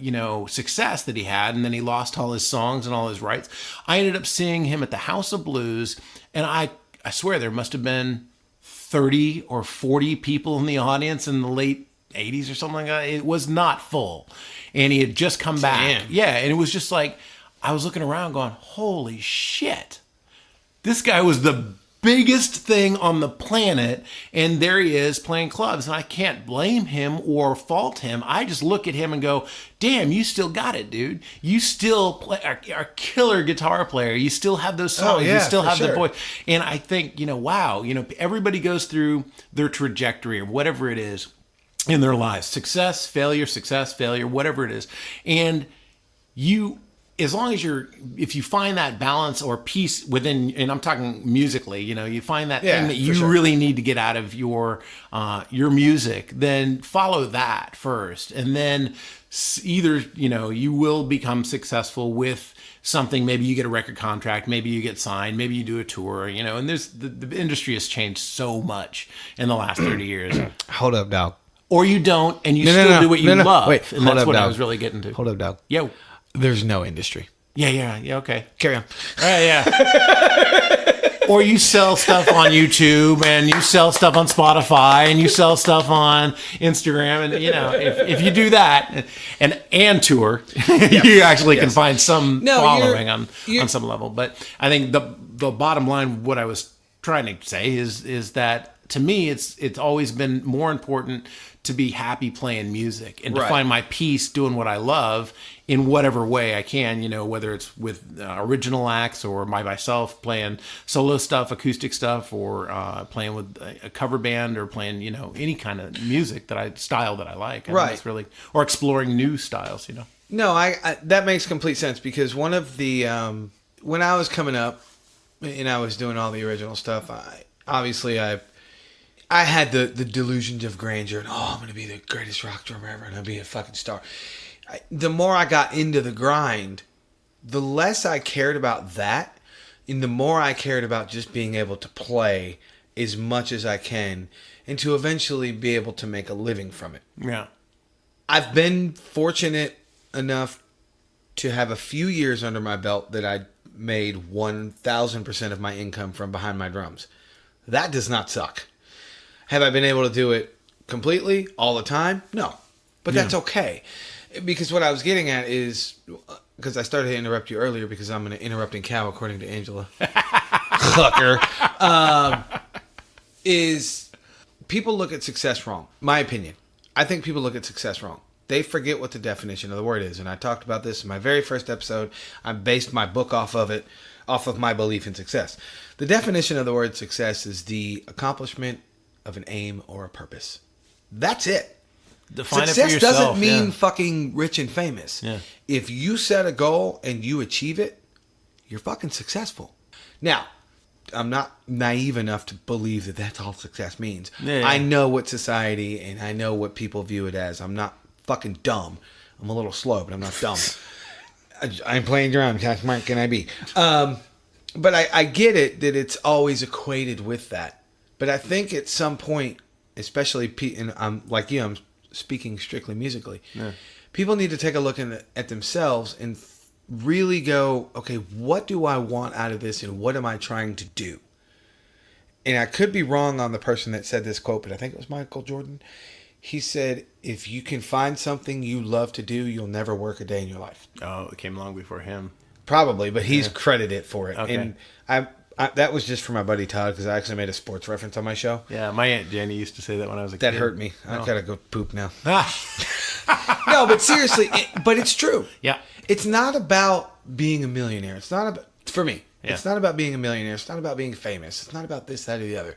success that he had, and then he lost all his songs and all his rights, I ended up seeing him at the House of Blues, and I swear there must have been 30 or 40 people in the audience in the late 80s or something like that. It was not full, and he had just come back. Yeah, and it was just like, I was looking around going, holy shit, this guy was the biggest thing on the planet, and there he is playing clubs. And I can't blame him or fault him. I just look at him and go, damn, you still got it, dude. You still are a killer guitar player. You still have those songs. You still have the voice. And I think, wow, everybody goes through their trajectory or whatever it is in their lives. Success, failure, whatever it is. And as long as if you find that balance or peace within, and I'm talking musically, you find that thing that you really need to get out of your music, then follow that first. And then either, you will become successful with something. Maybe you get a record contract, maybe you get signed, maybe you do a tour, and the industry has changed so much in the last 30 years. Hold up, dog. Or you don't, and you still do what you love. Wait, and that's what I was really getting to. Hold up, dog. Yo. There's no industry. Yeah, okay. Carry on. All right, yeah. Or you sell stuff on YouTube, and you sell stuff on Spotify, and you sell stuff on Instagram, and if you do that and tour, you actually can find some following on some level. But I think the bottom line, what I was trying to say is that, to me, it's always been more important to be happy playing music and to find my peace doing what I love in whatever way I can, whether it's with original acts or myself playing solo stuff, acoustic stuff, or playing with a cover band, or playing, any kind of music that I like. That's really, or exploring new styles, No, I that makes complete sense, because one of the, when I was coming up and I was doing all the original stuff, I had the delusions of grandeur, and I'm going to be the greatest rock drummer ever, and I'll be a fucking star. The more I got into the grind, the less I cared about that, and the more I cared about just being able to play as much as I can, and to eventually be able to make a living from it. Yeah. I've been fortunate enough to have a few years under my belt that I made 1,000% of my income from behind my drums. That does not suck. Have I been able to do it completely all the time? No. But that's okay. Because what I was getting at is, because I started to interrupt you earlier because I'm an interrupting cow, according to Angela. Hooker. Is people look at success wrong. My opinion. I think people look at success wrong. They forget what the definition of the word is. And I talked about this in my very first episode. I based my book off of my belief in success. The definition of the word success is the accomplishment of an aim or a purpose. That's it. Define Success it for yourself. Doesn't mean fucking rich and famous. Yeah. If you set a goal and you achieve it, you're fucking successful. Now, I'm not naive enough to believe that that's all success means. Yeah. I know what society and I know what people view it as. I'm not fucking dumb. I'm a little slow, but I'm not dumb. I'm playing drums. How smart can I be? But I get it that it's always equated with that. But I think at some point, especially, and I'm like you, I'm speaking strictly musically, people need to take a look at themselves and really go, okay, what do I want out of this and what am I trying to do? And I could be wrong on the person that said this quote, but I think it was Michael Jordan. He said, if you can find something you love to do, you'll never work a day in your life. Oh, it came long before him. Probably, but he's credited for it. Okay. And I that was just for my buddy Todd, because I actually made a sports reference on my show. Yeah, my Aunt Jenny used to say that when I was a kid. That hurt me. I gotta go poop now. Ah. No, but seriously, but it's true. Yeah. It's not about being a millionaire. It's not about, for me, Yeah. It's not about being a millionaire. It's not about being famous. It's not about this, that, or the other.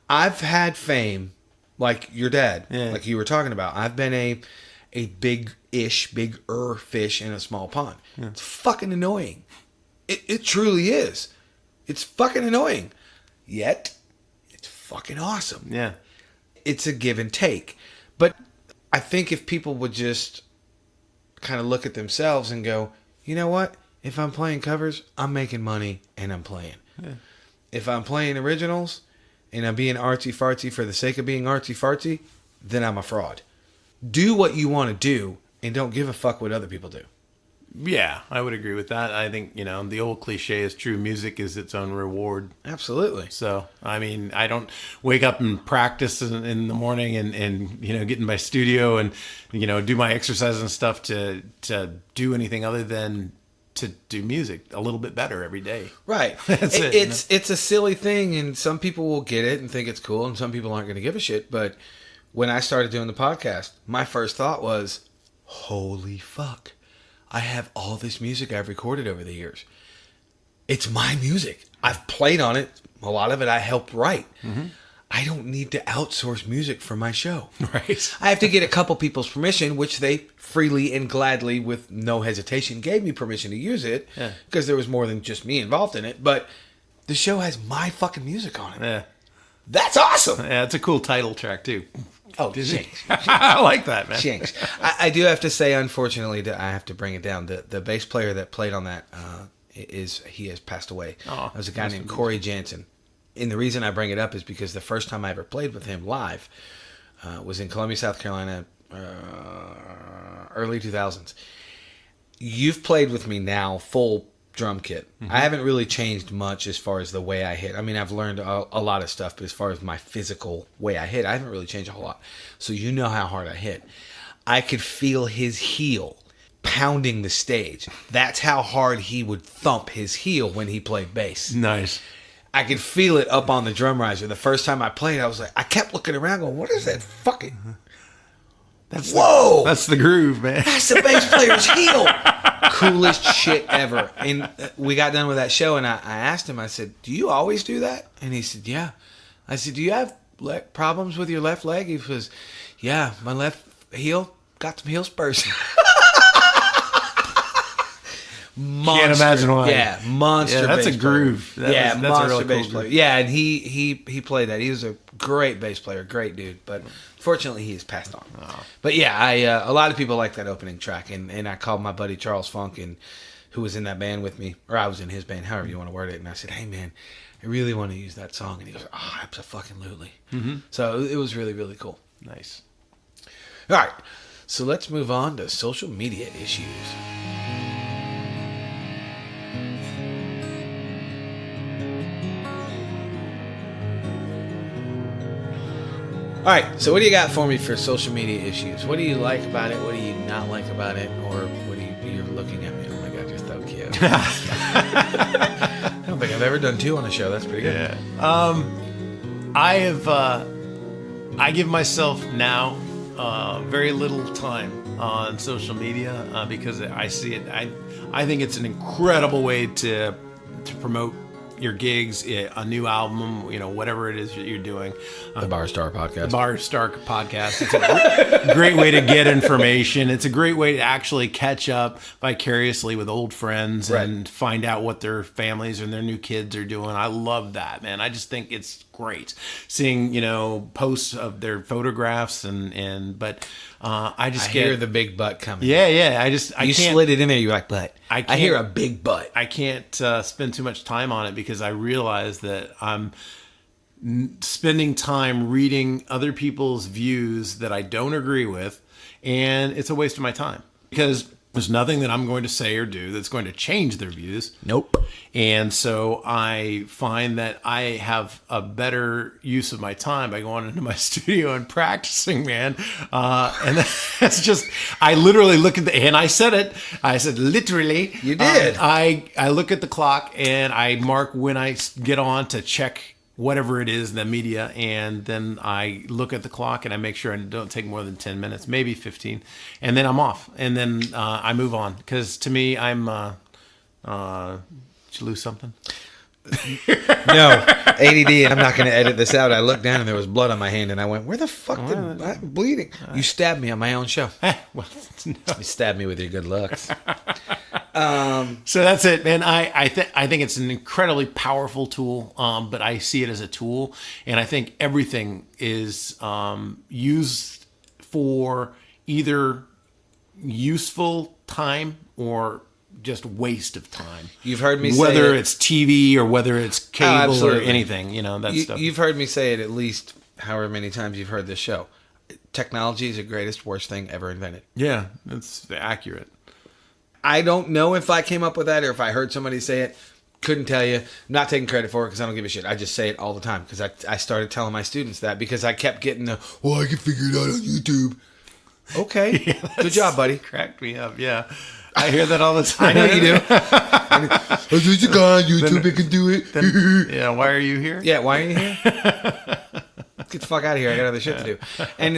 I've had fame like your dad, like you were talking about. I've been a bigger fish in a small pond. Yeah. It's fucking annoying. It truly is. It's fucking annoying. Yet, it's fucking awesome. Yeah. It's a give and take. But I think if people would just kind of look at themselves and go, you know what? If I'm playing covers, I'm making money and I'm playing. Yeah. If I'm playing originals and I'm being artsy-fartsy for the sake of being artsy-fartsy, then I'm a fraud. Do what you want to do and don't give a fuck what other people do. Yeah, I would agree with that. I think, the old cliche is true. Music is its own reward. Absolutely. So, I mean, I don't wake up and practice in the morning and get in my studio and, do my exercise and stuff to do anything other than to do music a little bit better every day. Right. That's it. It's a silly thing, and some people will get it and think it's cool, and some people aren't going to give a shit. But when I started doing the podcast, my first thought was, holy fuck. I have all this music I've recorded over the years. It's my music. I've played on it. A lot of it I helped write. Mm-hmm. I don't need to outsource music for my show. Right. I have to get a couple people's permission, which they freely and gladly, with no hesitation, gave me permission to use it. Because there was more than just me involved in it. But the show has my fucking music on it. Yeah. That's awesome. Yeah, it's a cool title track, too. Oh, shanks. I like that, man. Shanks. I do have to say, unfortunately, that I have to bring it down. The bass player that played on that he has passed away. Oh, it was a guy named Corey Jansen. And the reason I bring it up is because the first time I ever played with him live was in Columbia, South Carolina, early 2000s. You've played with me now, full drum kit. Mm-hmm. I haven't really changed much as far as the way I hit. I mean, I've learned a lot of stuff, but as far as my physical way I hit, I haven't really changed a whole lot. So you know how hard I hit. I could feel his heel pounding the stage. That's how hard he would thump his heel when he played bass. Nice. I could feel it up on the drum riser. The first time I played, I was like, I kept looking around going, what is that fucking... Whoa! That's the groove, man. That's the bass player's heel. Coolest shit ever. And we got done with that show, and I asked him, I said, do you always do that? And he said, yeah. I said, do you have problems with your left leg? He says, yeah, my left heel got some heel spurs. Monster. Can't imagine why. Yeah, monster. Yeah, that's bass a groove. That's monster a really bass cool player. Yeah, and he played that. He was a great bass player, great dude. But fortunately, he has passed on. Oh. But yeah, a lot of people like that opening track, and I called my buddy Charles Funk, who was in that band with me, or I was in his band, however you want to word it. And I said, hey man, I really want to use that song, and he goes, oh, absolutely. Mm-hmm. So it was really, really cool. Nice. All right, so let's move on to social media issues. All right, so what do you got for me for social media issues? What do you like about it? What do you not like about it? Or what do you're looking at me? Oh my God, you're so cute. I don't think I've ever done two on a show. That's pretty good. Yeah. I give myself now very little time on social media because I see it. I think it's an incredible way to promote your gigs, a new album, whatever it is that you're doing. The Bar Star Podcast. The Bar Star Podcast. It's a great way to get information. It's a great way to actually catch up vicariously with old friends and find out what their families and their new kids are doing. I love that, man. I just think it's great seeing, posts of their photographs but I hear the big butt coming. Yeah. You slid it in there. You're like, butt. I hear a big butt. I can't spend too much time on it because I realize that I'm spending time reading other people's views that I don't agree with, and it's a waste of my time because There's nothing that I'm going to say or do that's going to change their views. Nope. And so I find that I have a better use of my time by going into my studio and practicing, man. And that's just, I literally look at and I said it. I said, literally. You did. I look at the clock and I mark when I get on to check whatever it is, the media, and then I look at the clock and I make sure I don't take more than 10 minutes, maybe 15, and then I'm off, and then I move on, because to me, I'm did you lose something? No, ADD. I'm not going to edit this out. I looked down and there was blood on my hand, and I went, "Where the fuck I'm bleeding?" You stabbed me on my own show. Well, no. You stabbed me with your good looks. So that's it, man. I think it's an incredibly powerful tool, but I see it as a tool, and I think everything is used for either useful time or just waste of time. You've heard me say whether it's TV or whether it's cable or anything, that stuff. You've heard me say it at least however many times you've heard this show. Technology is the greatest, worst thing ever invented. Yeah, that's accurate. I don't know if I came up with that or if I heard somebody say it. Couldn't tell you. I'm not taking credit for it because I don't give a shit. I just say it all the time because I started telling my students that because I kept getting I can figure it out on YouTube. Okay. Yeah, good job, buddy. Cracked me up, yeah. I hear that all the time. I know you do. There's a guy on YouTube that can do it. Yeah, why are you here? Yeah, why are you here? Get the fuck out of here. I got other shit to do. And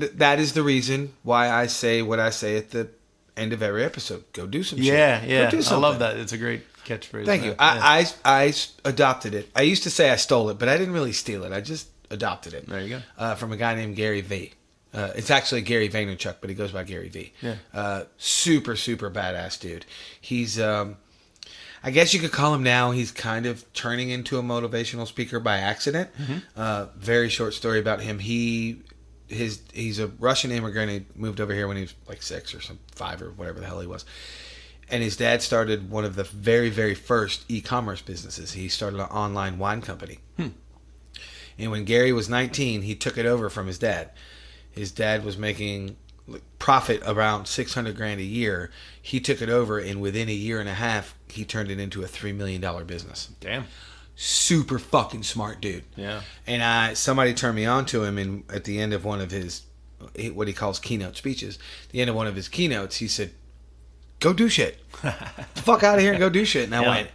that is the reason why I say what I say at the end of every episode. Go do some shit. Yeah. Go do I something. love that. It's a great catchphrase. Thank you. Yeah. I adopted it. I used to say I stole it, but I didn't really steal it. I just adopted it. There you go. From a guy named Gary V. It's actually Gary Vaynerchuk, but he goes by Gary V. Yeah. Super, super badass dude. He's, I guess you could call him now, he's kind of turning into a motivational speaker by accident. Mm-hmm. Very short story about him. He's a Russian immigrant. He moved over here when he was like 6 or 5 or whatever the hell he was. And his dad started one of the very, very first e-commerce businesses. He started an online wine company. And when Gary was 19, he took it over from his dad. His dad was making profit around $600,000 a year. He took it over, and within a year and a half, he turned it into a $3 million business. Damn. Super fucking smart dude. Yeah. And somebody turned me on to him, and at the end of one of his, what he calls keynote speeches, the end of one of his keynotes, he said, "Go do shit. The fuck out of here and go do shit." And I went,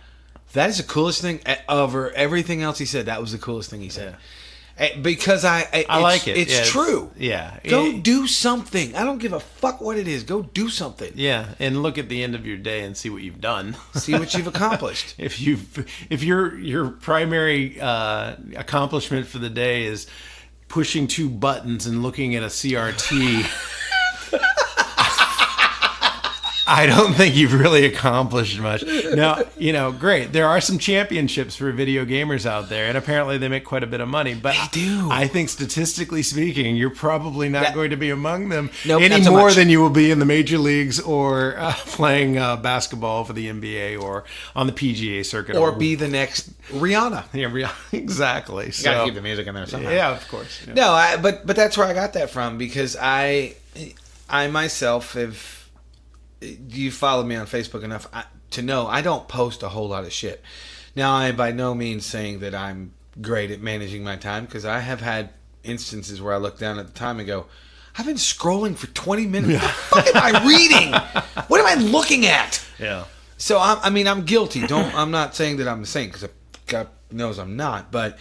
that is the coolest thing. Over everything else he said, that was the coolest thing he said. Yeah. Because I like it. It's true. Yeah. Go do something. I don't give a fuck what it is. Go do something. Yeah, and look at the end of your day and see what you've done. See what you've accomplished. If your primary accomplishment for the day is pushing 2 buttons and looking at a CRT, I don't think you've really accomplished much. Now, great. There are some championships for video gamers out there, and apparently they make quite a bit of money. But they do. I think statistically speaking, you're probably not going to be among them any more much. than you will be in the major leagues or playing basketball for the NBA or on the PGA circuit. Or be the next Rihanna. Yeah, exactly. You gotta keep the music in there somehow. Yeah, of course. Yeah. No, but that's where I got that from, because I myself have... You followed me on Facebook enough to know I don't post a whole lot of shit. Now, I by no means saying that I'm great at managing my time, because I have had instances where I look down at the time and go, I've been scrolling for 20 minutes. What the fuck am I reading? What am I looking at? Yeah. So, I'm guilty. I'm not saying that I'm the same, because God knows I'm not. But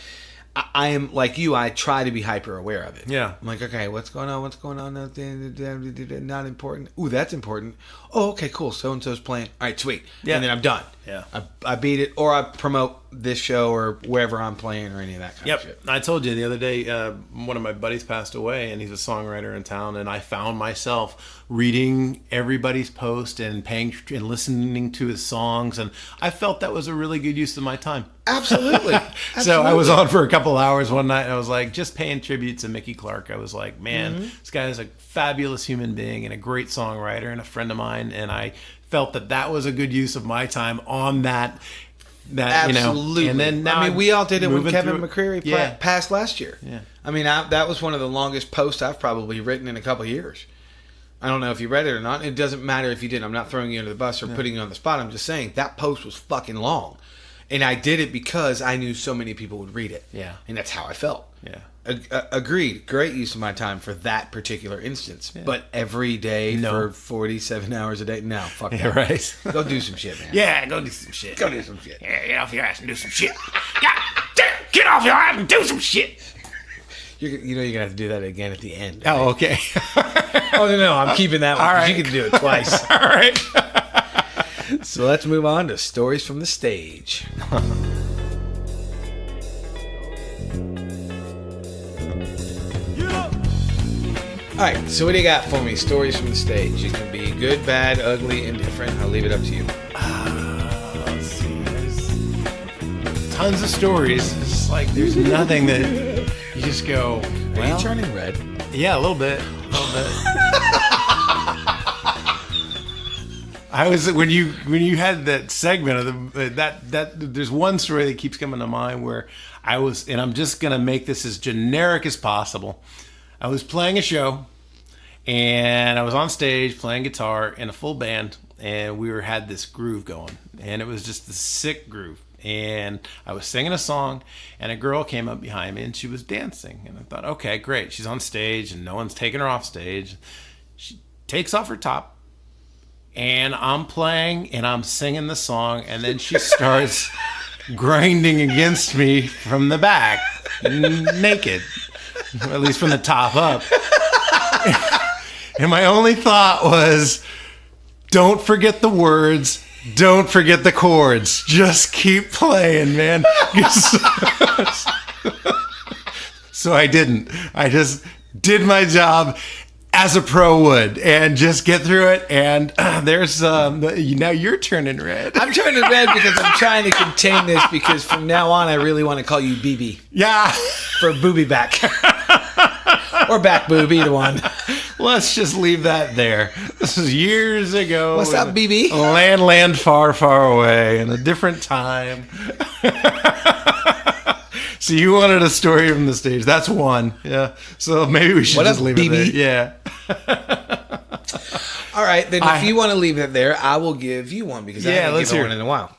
I am like you. I try to be hyper aware of it. Yeah. I'm like, okay, what's going on? What's going on? Not important. Ooh, that's important. Oh, okay, cool. So and so's playing. All right, sweet. Yeah. And then I'm done. Yeah. I beat it, or I promote this show or wherever I'm playing or any of that kind of shit. I told you the other day, one of my buddies passed away, and he's a songwriter in town, and I found myself reading everybody's post and listening to his songs, and I felt that was a really good use of my time. Absolutely. So I was on for a couple hours one night, and I was like, just paying tribute to Mickey Clark. I was like, man, this guy is a fabulous human being and a great songwriter and a friend of mine, and I felt that was a good use of my time on that absolutely. And then now we all did it when Kevin McCreary passed last year. Yeah. That was one of the longest posts I've probably written in a couple of years. I don't know if you read it or not. It doesn't matter if you didn't. I'm not throwing you under the bus or putting you on the spot. I'm just saying that post was fucking long. And I did it because I knew so many people would read it. Yeah. And that's how I felt. Yeah. Agreed. Great use of my time for that particular instance. Yeah. But every day for 47 hours a day? No, fuck that. Yeah, right. Go do some shit, man. Yeah, go do some shit. Go do some shit. Yeah, get off your ass and do some shit. Get off your ass and do some shit. You're going to have to do that again at the end. Right? Oh, okay. Oh, no, I'm keeping that one. All right. You get to do it twice. All right. So let's move on to stories from the stage. All right, so what do you got for me? Stories from the stage. It can be good, bad, ugly, indifferent. I'll leave it up to you. Let's see. There's tons of stories. It's like there's nothing that you just go, Are you turning red? Yeah, a little bit. I was when you had that segment of that there's one story that keeps coming to mind where I was, and I'm just gonna make this as generic as possible. I was playing a show, and I was on stage playing guitar in a full band, and we had this groove going, and it was just a sick groove. And I was singing a song, and a girl came up behind me, and she was dancing. And I thought, okay, great. She's on stage, and no one's taking her off stage. She takes off her top, and I'm playing, and I'm singing the song, and then she starts grinding against me from the back, naked, at least from the top up. And my only thought was, don't forget the words. Don't forget the chords. Just keep playing, man. So I didn't. I just did my job as a pro would and just get through it. And there's now you're turning red. I'm turning red because I'm trying to contain this because from now on I really want to call you BB. Yeah. For booby back. Or back boob, either one. Let's just leave that there. This was years ago. What's up, BB? Land far, far away in a different time. So you wanted a story from the stage. That's one. Yeah. So maybe we should just leave it there. Yeah. All right. Then if you want to leave it there, I will give you one because I haven't given one in a while.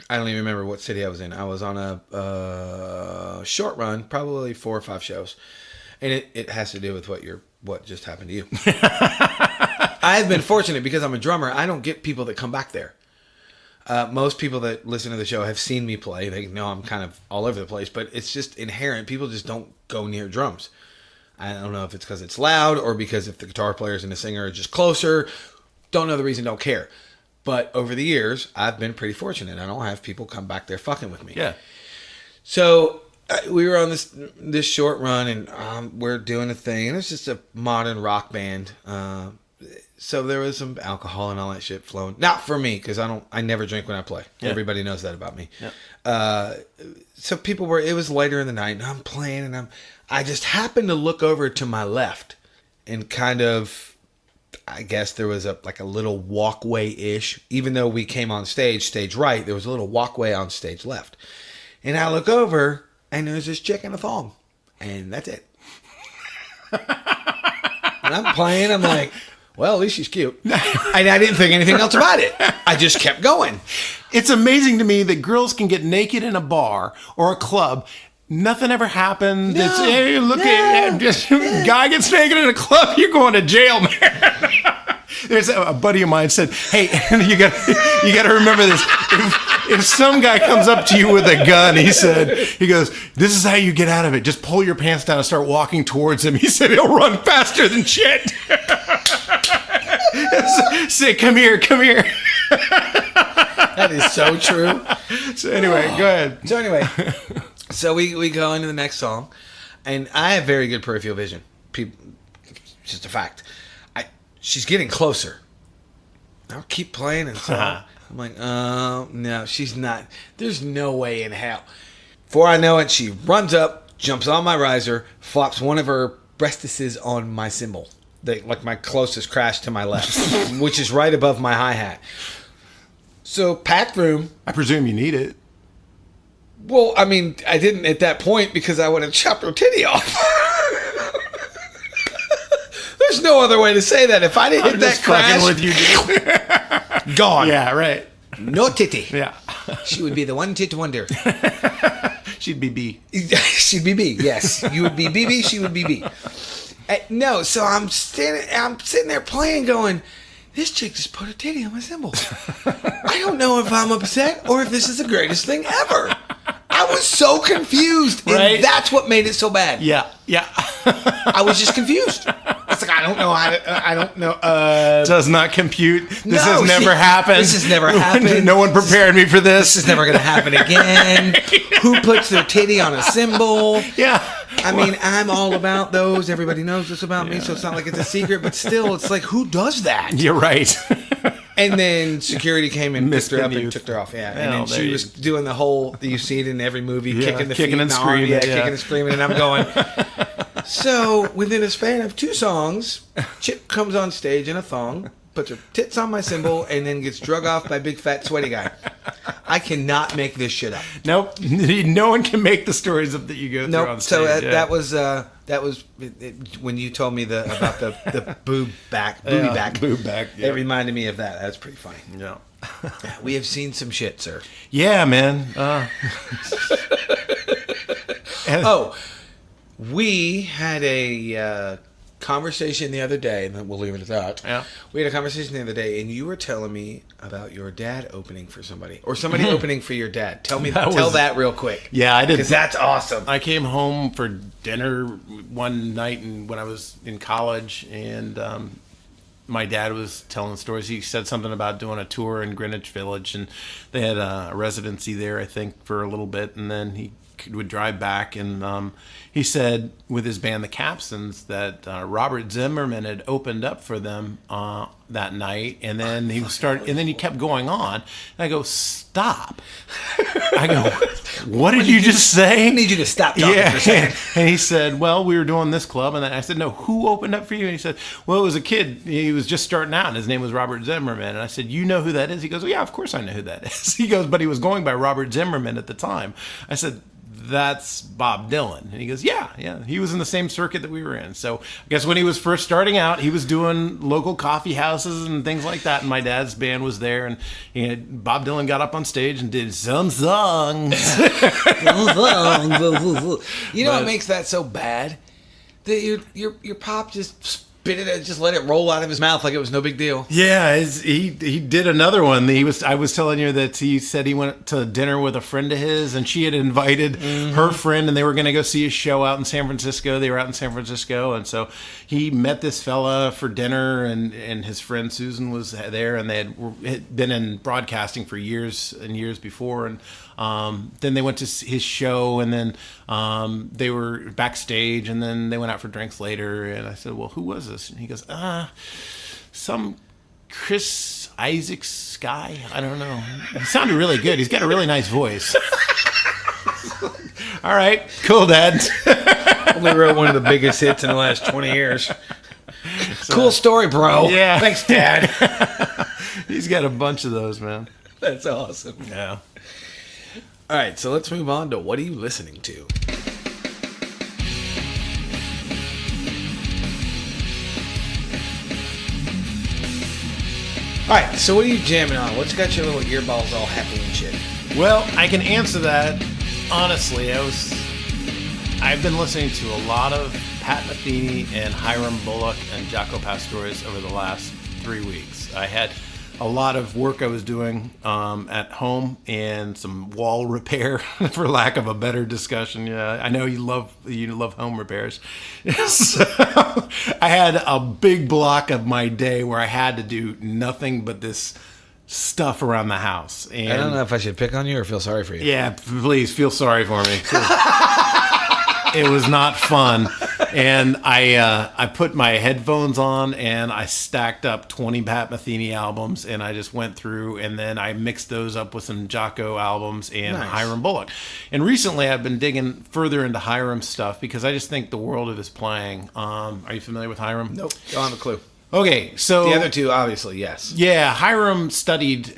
I don't even remember what city I was in. I was on a short run, probably 4 or 5 shows. And it has to do with what just happened to you. I've been fortunate because I'm a drummer. I don't get people that come back there. Most people that listen to the show have seen me play. They know I'm kind of all over the place, but it's just inherent. People just don't go near drums. I don't know if it's because it's loud or because if the guitar players and the singer are just closer. Don't know the reason, don't care. But over the years, I've been pretty fortunate. I don't have people come back there fucking with me. Yeah. So we were on this short run, and we're doing a thing, and it's just a modern rock band. So there was some alcohol and all that shit flowing. Not for me, because I never drink when I play. Yeah. Everybody knows that about me. Yeah. So it was later in the night, and I'm playing, and I just happened to look over to my left, and kind of. I guess there was a little walkway-ish. Even though we came on stage right, there was a little walkway on stage left. And I look over, and there's this chick in a thong. And that's it. And I'm playing. I'm like, well, at least she's cute. And I didn't think anything else about it. I just kept going. It's amazing to me that girls can get naked in a bar or a club. Nothing ever happened. No. It's, hey, look at just guy gets naked in a club, you're going to jail, man. There's a buddy of mine said, "Hey, you got to remember this. If some guy comes up to you with a gun," he goes, "This is how you get out of it. Just pull your pants down and start walking towards him." He said, "He'll run faster than shit." Say, "Come here." That is so true. So anyway, go ahead. So anyway. So we go into the next song, and I have very good peripheral vision. People, it's just a fact. She's getting closer. I'll keep playing, and so I'm like, oh, no, she's not. There's no way in hell. Before I know it, she runs up, jumps on my riser, flops one of her breastises on my cymbal, like my closest crash to my left, which is right above my hi-hat. So, packed room. I presume you need it. Well, I mean, I didn't at that point because I would have chopped her titty off. There's no other way to say that. If I didn't hit that Just fucking crash, with you, dude. gone. Yeah, right. No titty. Yeah. She would be the one tit wonder. She'd be B. She'd be B. Yes, you would be BB. She would be B. No, so I'm sitting there playing, going, this chick just put a titty on my cymbal. I don't know if I'm upset or if this is the greatest thing ever. I was so confused, Right? and that's what made it so bad. Yeah. I was just confused. It's like, I don't know how to, I don't know. Does not compute. This No, has never happened. This has never happened. No one prepared me for this. This is never going to happen again. Who puts their titty on a cymbal? Yeah. I mean, I'm all about those. Everybody knows this about me, so it's not like it's a secret. But still, it's like, who does that? You're right. And then security came and picked her up and Misvenue. took her off. Yeah, Well, and then there she you- was doing the whole. You see it in every movie, Yeah, kicking the kicking feet and the arm, screaming, yeah. kicking and screaming. And I'm going. So within a span of 2 songs, Chip comes on stage in a thong, puts her tits on my cymbal, and then gets drug off by big fat sweaty guy. I cannot make this shit up. Nope. No one can make the stories up that you go through on Nope. stage. So yeah. that was when you told me about the booby back. Boob back. It reminded me of that. That's pretty funny. Yeah. We have seen some shit, sir. Yeah, man. Oh, we had a conversation the other day, and then we'll leave it at that. Yeah. We had a conversation the other day, and you were telling me about your dad opening for somebody, or somebody opening for your dad. Tell that real quick. Yeah, I did. Because that's awesome. I came home for dinner one night when I was in college, and my dad was telling stories. He said something about doing a tour in Greenwich Village, and they had a residency there, I think, for a little bit, and then he would drive back, and he said with his band the Capsons that Robert Zimmerman had opened up for them that night, and then he kept going on, and I go, stop. I go, what did you just say? I need you to stop talking for a second. And he said, well, we were doing this club, and then I said, no, who opened up for you? And he said, well, it was a kid. He was just starting out, and his name was Robert Zimmerman. And I said, you know who that is? He goes, well, yeah, of course I know who that is. He goes, but he was going by Robert Zimmerman at the time. I said, that's Bob Dylan. And he goes, yeah, he was in the same circuit that we were in. So I guess when he was first starting out, he was doing local coffee houses and things like that, and my dad's band was there, and Bob Dylan got up on stage and did some songs. You know what makes that so bad? That your pop just spit it, just let it roll out of his mouth like it was no big deal. Yeah, he did another one. I was telling you that he said he went to dinner with a friend of his, and she had invited her friend, and they were going to go see a show out in San Francisco. They were out in San Francisco, and so he met this fella for dinner, and his friend Susan was there, and they had been in broadcasting for years and years before, and then they went to his show, and then they were backstage, and then they went out for drinks later, and I said, well, who was this? And he goes, some Chris Isaacs guy. I don't know. He sounded really good. He's got a really nice voice. All right, cool, Dad. Only wrote one of the biggest hits in the last 20 years. Cool story, bro. Yeah. Thanks, Dad. He's got a bunch of those, man. That's awesome. Yeah. All right, so let's move on to what are you listening to? All right, so what are you jamming on? What's got your little earballs all happy and shit? Well, I can answer that honestly. I've been listening to a lot of Pat Metheny and Hiram Bullock and Jaco Pastorius over the last 3 weeks. I had a lot of work I was doing at home and some wall repair, for lack of a better discussion. Yeah, I know you love home repairs. So I had a big block of my day where I had to do nothing but this stuff around the house. And I don't know if I should pick on you or feel sorry for you. yeah, please feel sorry for me. It was not fun. And I put my headphones on and I stacked up 20 Pat Metheny albums, and I just went through, and then I mixed those up with some Jaco albums and Nice. Hiram Bullock. And recently I've been digging further into Hiram stuff because I just think the world of his playing. Are you familiar with Hiram? Nope. Don't have a clue. Okay, so The other two, obviously, yes. yeah, Hiram studied.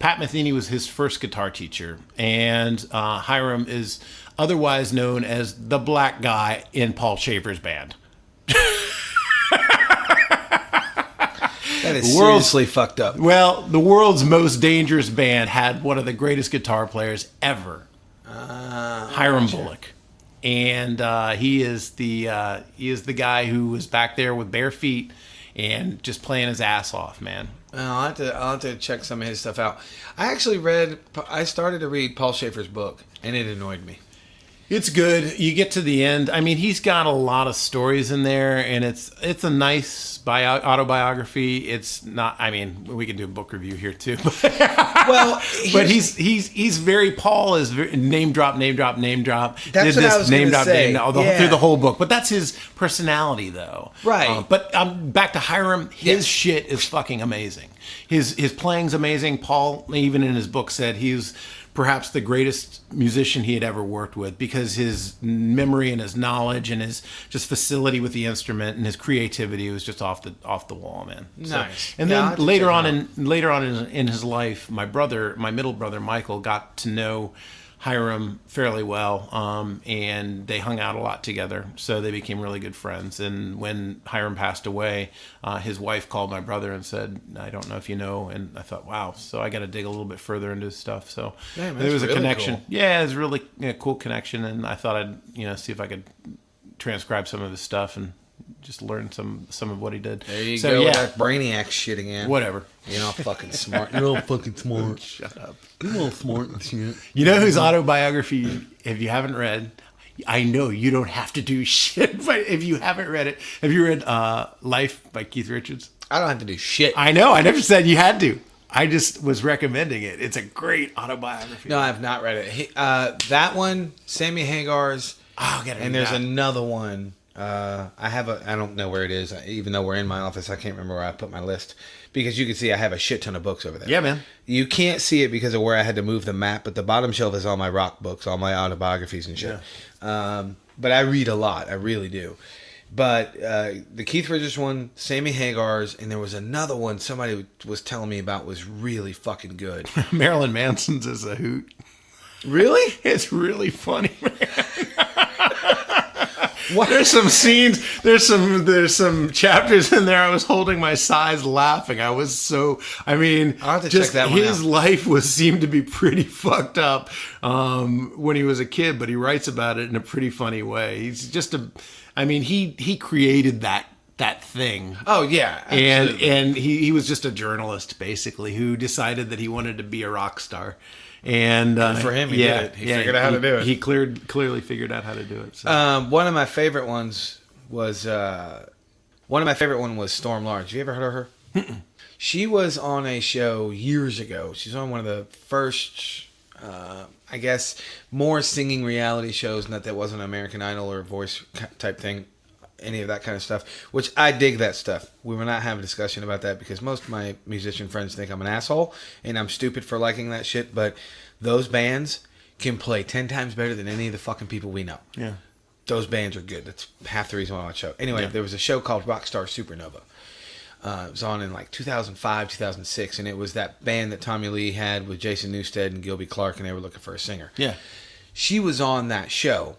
Pat Metheny was his first guitar teacher, and Hiram is otherwise known as the black guy in Paul Schaefer's band. That is seriously fucked up. Well, the world's most dangerous band had one of the greatest guitar players ever, Hiram Bullock, and he is the guy who was back there with bare feet and just playing his ass off, man. I'll have to check some of his stuff out. I started to read Paul Schaefer's book, and it annoyed me. It's good. You get to the end. I mean, he's got a lot of stories in there, and it's a nice autobiography. It's not. I mean, we can do a book review here too. Well, but he's very. Paul is very, name drop. That's did what this, I was name going to say. through the whole book. But that's his personality, though. Right. But back to Hiram. His shit is fucking amazing. His playing's amazing. Paul, even in his book, said he's perhaps the greatest musician he had ever worked with, because his memory and his knowledge and his just facility with the instrument and his creativity was just off the wall, man. Nice. And then later on in his life, my middle brother Michael, got to know Hiram fairly well, and they hung out a lot together, so they became really good friends. And when Hiram passed away, his wife called my brother and said, "I don't know if you know," and I thought, wow, so I got to dig a little bit further into his stuff. So there was a really connection. Cool. Yeah, it was a really cool connection, and I thought I'd see if I could transcribe some of his stuff and just learn some of what he did. There you go with that Brainiac shit again. Whatever. You're not fucking smart. You're all fucking smart. Shut up. You're all smart and shit. You know whose autobiography, if you haven't read, I know you don't have to do shit, but if you haven't read it, have you read Life by Keith Richards? I don't have to do shit. I know. I never said you had to. I just was recommending it. It's a great autobiography. No, I have not read it. That one, Sammy Hagar's. Oh, get it. And there's another one. I don't know where it is. Even though we're in my office, I can't remember where I put my list. Because you can see I have a shit ton of books over there. Yeah, man. You can't see it because of where I had to move the map, but the bottom shelf is all my rock books, all my autobiographies and shit. Yeah. But I read a lot. I really do. But the Keith Richards one, Sammy Hagar's, and there was another one somebody was telling me about was really fucking good. Marilyn Manson's is a hoot. Really? It's really funny, man. What? There's some scenes, there's some chapters in there. I was holding my sides laughing. I'll have to check that one his out. Life seemed to be pretty fucked up when he was a kid, but he writes about it in a pretty funny way. He's just he created that thing. Oh yeah, absolutely. And he was just a journalist basically who decided that he wanted to be a rock star. And for him, he did it. He figured out how to do it. He clearly figured out how to do it. So. One of my favorite ones was Storm Lawrence. Have you ever heard of her? Mm-mm. She was on a show years ago. She's on one of the first, I guess, more singing reality shows. Not that it wasn't American Idol or Voice type thing. Any of that kind of stuff, which I dig that stuff. We will not have a discussion about that because most of my musician friends think I'm an asshole and I'm stupid for liking that shit, but those bands can play 10 times better than any of the fucking people we know. Yeah. Those bands are good. That's half the reason why I watch the show. Anyway, There was a show called Rockstar Supernova. It was on in like 2005, 2006, and it was that band that Tommy Lee had with Jason Newsted and Gilby Clarke, and they were looking for a singer. Yeah. She was on that show.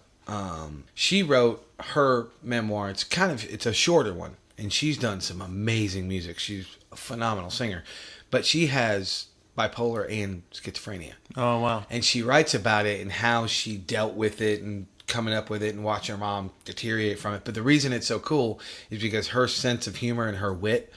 She wrote her memoir. It's a shorter one, and she's done some amazing music. She's a phenomenal singer, but she has bipolar and schizophrenia. Oh wow! And she writes about it and how she dealt with it and coming up with it and watching her mom deteriorate from it. But the reason it's so cool is because her sense of humor and her wit.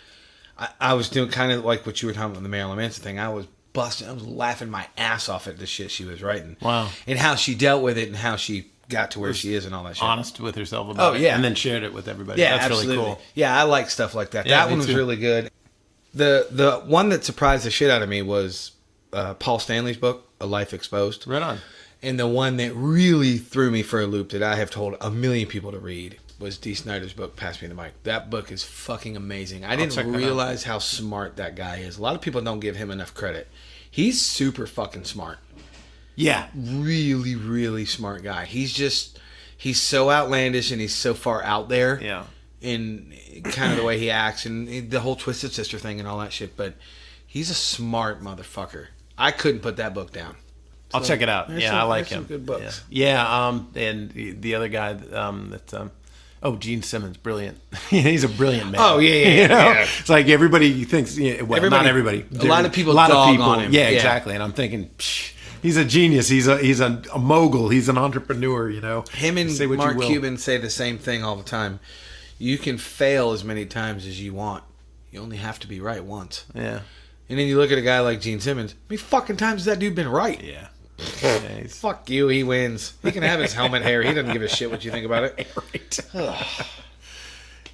I was doing kind of like what you were talking about the Marilyn Manson thing. I was laughing my ass off at the shit she was writing. Wow! And how she dealt with it and how she got to where she is and all that shit. Honest with herself about it. And then shared it with everybody. Yeah, that's absolutely. Really cool. Yeah, I like stuff like that. Yeah, that one was really good. The one that surprised the shit out of me was Paul Stanley's book, A Life Exposed. Right on. And the one that really threw me for a loop that I have told a million people to read was Dee Snider's book, Pass Me the Mic. That book is fucking amazing. I didn't realize how smart that guy is. A lot of people don't give him enough credit. He's super fucking smart. Yeah. Really, really smart guy. He's so outlandish and he's so far out there. Yeah. In kind of the way he acts and the whole Twisted Sister thing and all that shit. But he's a smart motherfucker. I couldn't put that book down. I'll check it out. Yeah, I like him. Some good books. Yeah. And the other guy Oh, Gene Simmons, brilliant. He's a brilliant man. Oh, yeah. You know? It's like everybody thinks, not everybody. A lot of people dog on him. Yeah, exactly. And I'm thinking, he's a genius. He's a mogul. He's an entrepreneur, Him and Say what Mark you will. Cuban say the same thing all the time. You can fail as many times as you want. You only have to be right once. Yeah. And then you look at a guy like Gene Simmons. How many fucking times has that dude been right? Yeah. Fuck you, he wins. He can have his helmet hair. He doesn't give a shit what you think about it. Right.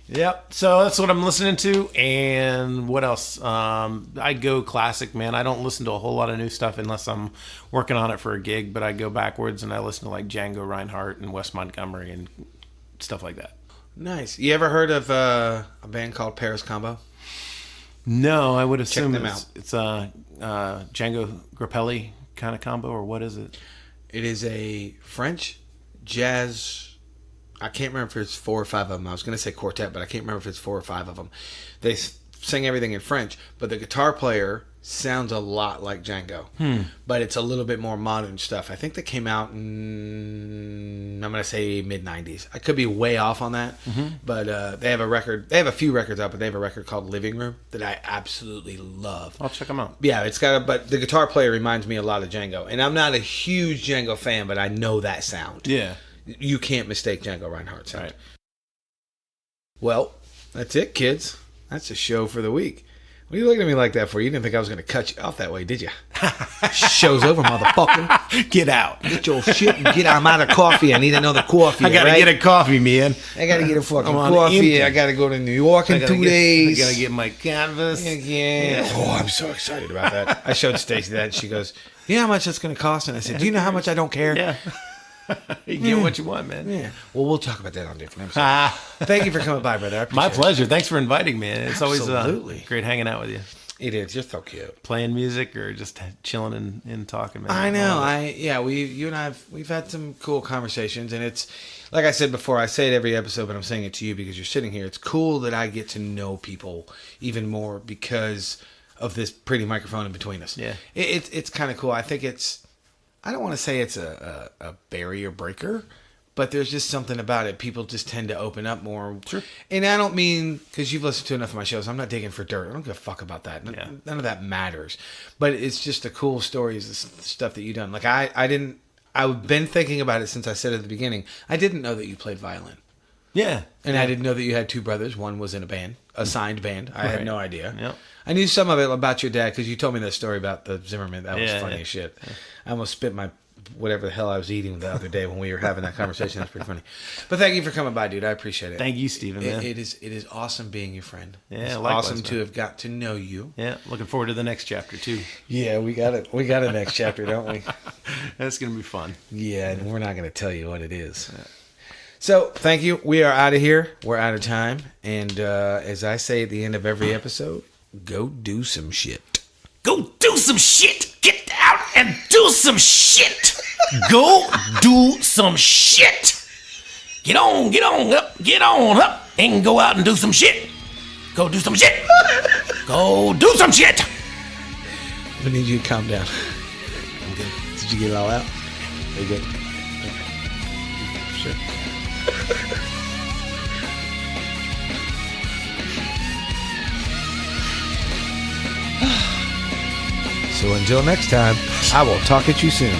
Yep. So that's what I'm listening to. And what else? I go classic, man. I don't listen to a whole lot of new stuff unless I'm working on it for a gig, but I go backwards and I listen to like Django Reinhardt and Wes Montgomery and stuff like that. Nice. You ever heard of a band called Paris Combo? No, I would assume them out. it's Django Grappelli kind of combo, or what is it? It is a French jazz. I can't remember if it's 4 or 5 of them. I was going to say quartet, but I can't remember if it's 4 or 5 of them. They sing everything in French, but the guitar player sounds a lot like Django. But it's a little bit more modern stuff. I think they came out in, I'm going to say mid-90s. I could be way off on that, but they have a record. They have a few records out, but they have a record called Living Room that I absolutely love. I'll check them out. Yeah, but the guitar player reminds me a lot of Django. And I'm not a huge Django fan, but I know that sound. Yeah. You can't mistake Django Reinhardt's sound. Right. Well, that's it, kids. That's the show for the week. What are you looking at me like that for? You didn't think I was going to cut you off that way, did you? Show's over, motherfucker. Get out. Get your shit and get out. I'm out of coffee. I need another coffee. I gotta get a coffee, man. I gotta get a fucking I'm on coffee. empty. I gotta go to New York in 2 days. I gotta get my canvas. Yeah. Oh, I'm so excited about that. I showed Stacey that, and she goes, "You know how much that's going to cost?" And I said, "Do you know how much I don't care?" Yeah. You get what you want, man. Yeah. Well, we'll talk about that on different episodes. Thank you for coming by, brother. I appreciate My it. pleasure. Thanks for inviting me. It's Absolutely. always great hanging out with you. It is. You're so cute. Playing music or just chilling and talking, man. I know. You and we've had some cool conversations, and it's like I said before. I say it every episode, but I'm saying it to you because you're sitting here. It's cool that I get to know people even more because of this pretty microphone in between us. Yeah, it's kind of cool. I think it's. I don't want to say it's a barrier breaker, but there's just something about it. People just tend to open up more. Sure. And I don't mean, because you've listened to enough of my shows, I'm not digging for dirt. I don't give a fuck about that. None of that matters. But it's just the cool stories, the stuff that you've done. Like I've been thinking about it since I said at the beginning. I didn't know that you played violin. Yeah. And I didn't know that you had 2 brothers. One was in a band, a signed band. I had no idea. Yep. I knew some of it about your dad because you told me that story about the Zimmerman. That was funny as shit. Yeah. I almost spit my whatever the hell I was eating the other day when we were having that conversation. That's pretty funny. But thank you for coming by, dude. I appreciate it. Thank you, Steven, man. It is awesome being your friend. Yeah, it's likewise, awesome man. to have got to know you. Yeah, looking forward to the next chapter too. Yeah, we got it. We got a next chapter, don't we? That's gonna be fun. Yeah, and we're not gonna tell you what it is. Yeah. So, thank you. We are out of here. We're out of time. And as I say at the end of every episode, go do some shit. Go do some shit. Get out and do some shit. Go do some shit. Get on up, and go out and do some shit. Go do some shit. Go do some shit. I need you to calm down. I'm good. Did you get it all out? Are you good? Sure. So until next time, I will talk at you soon.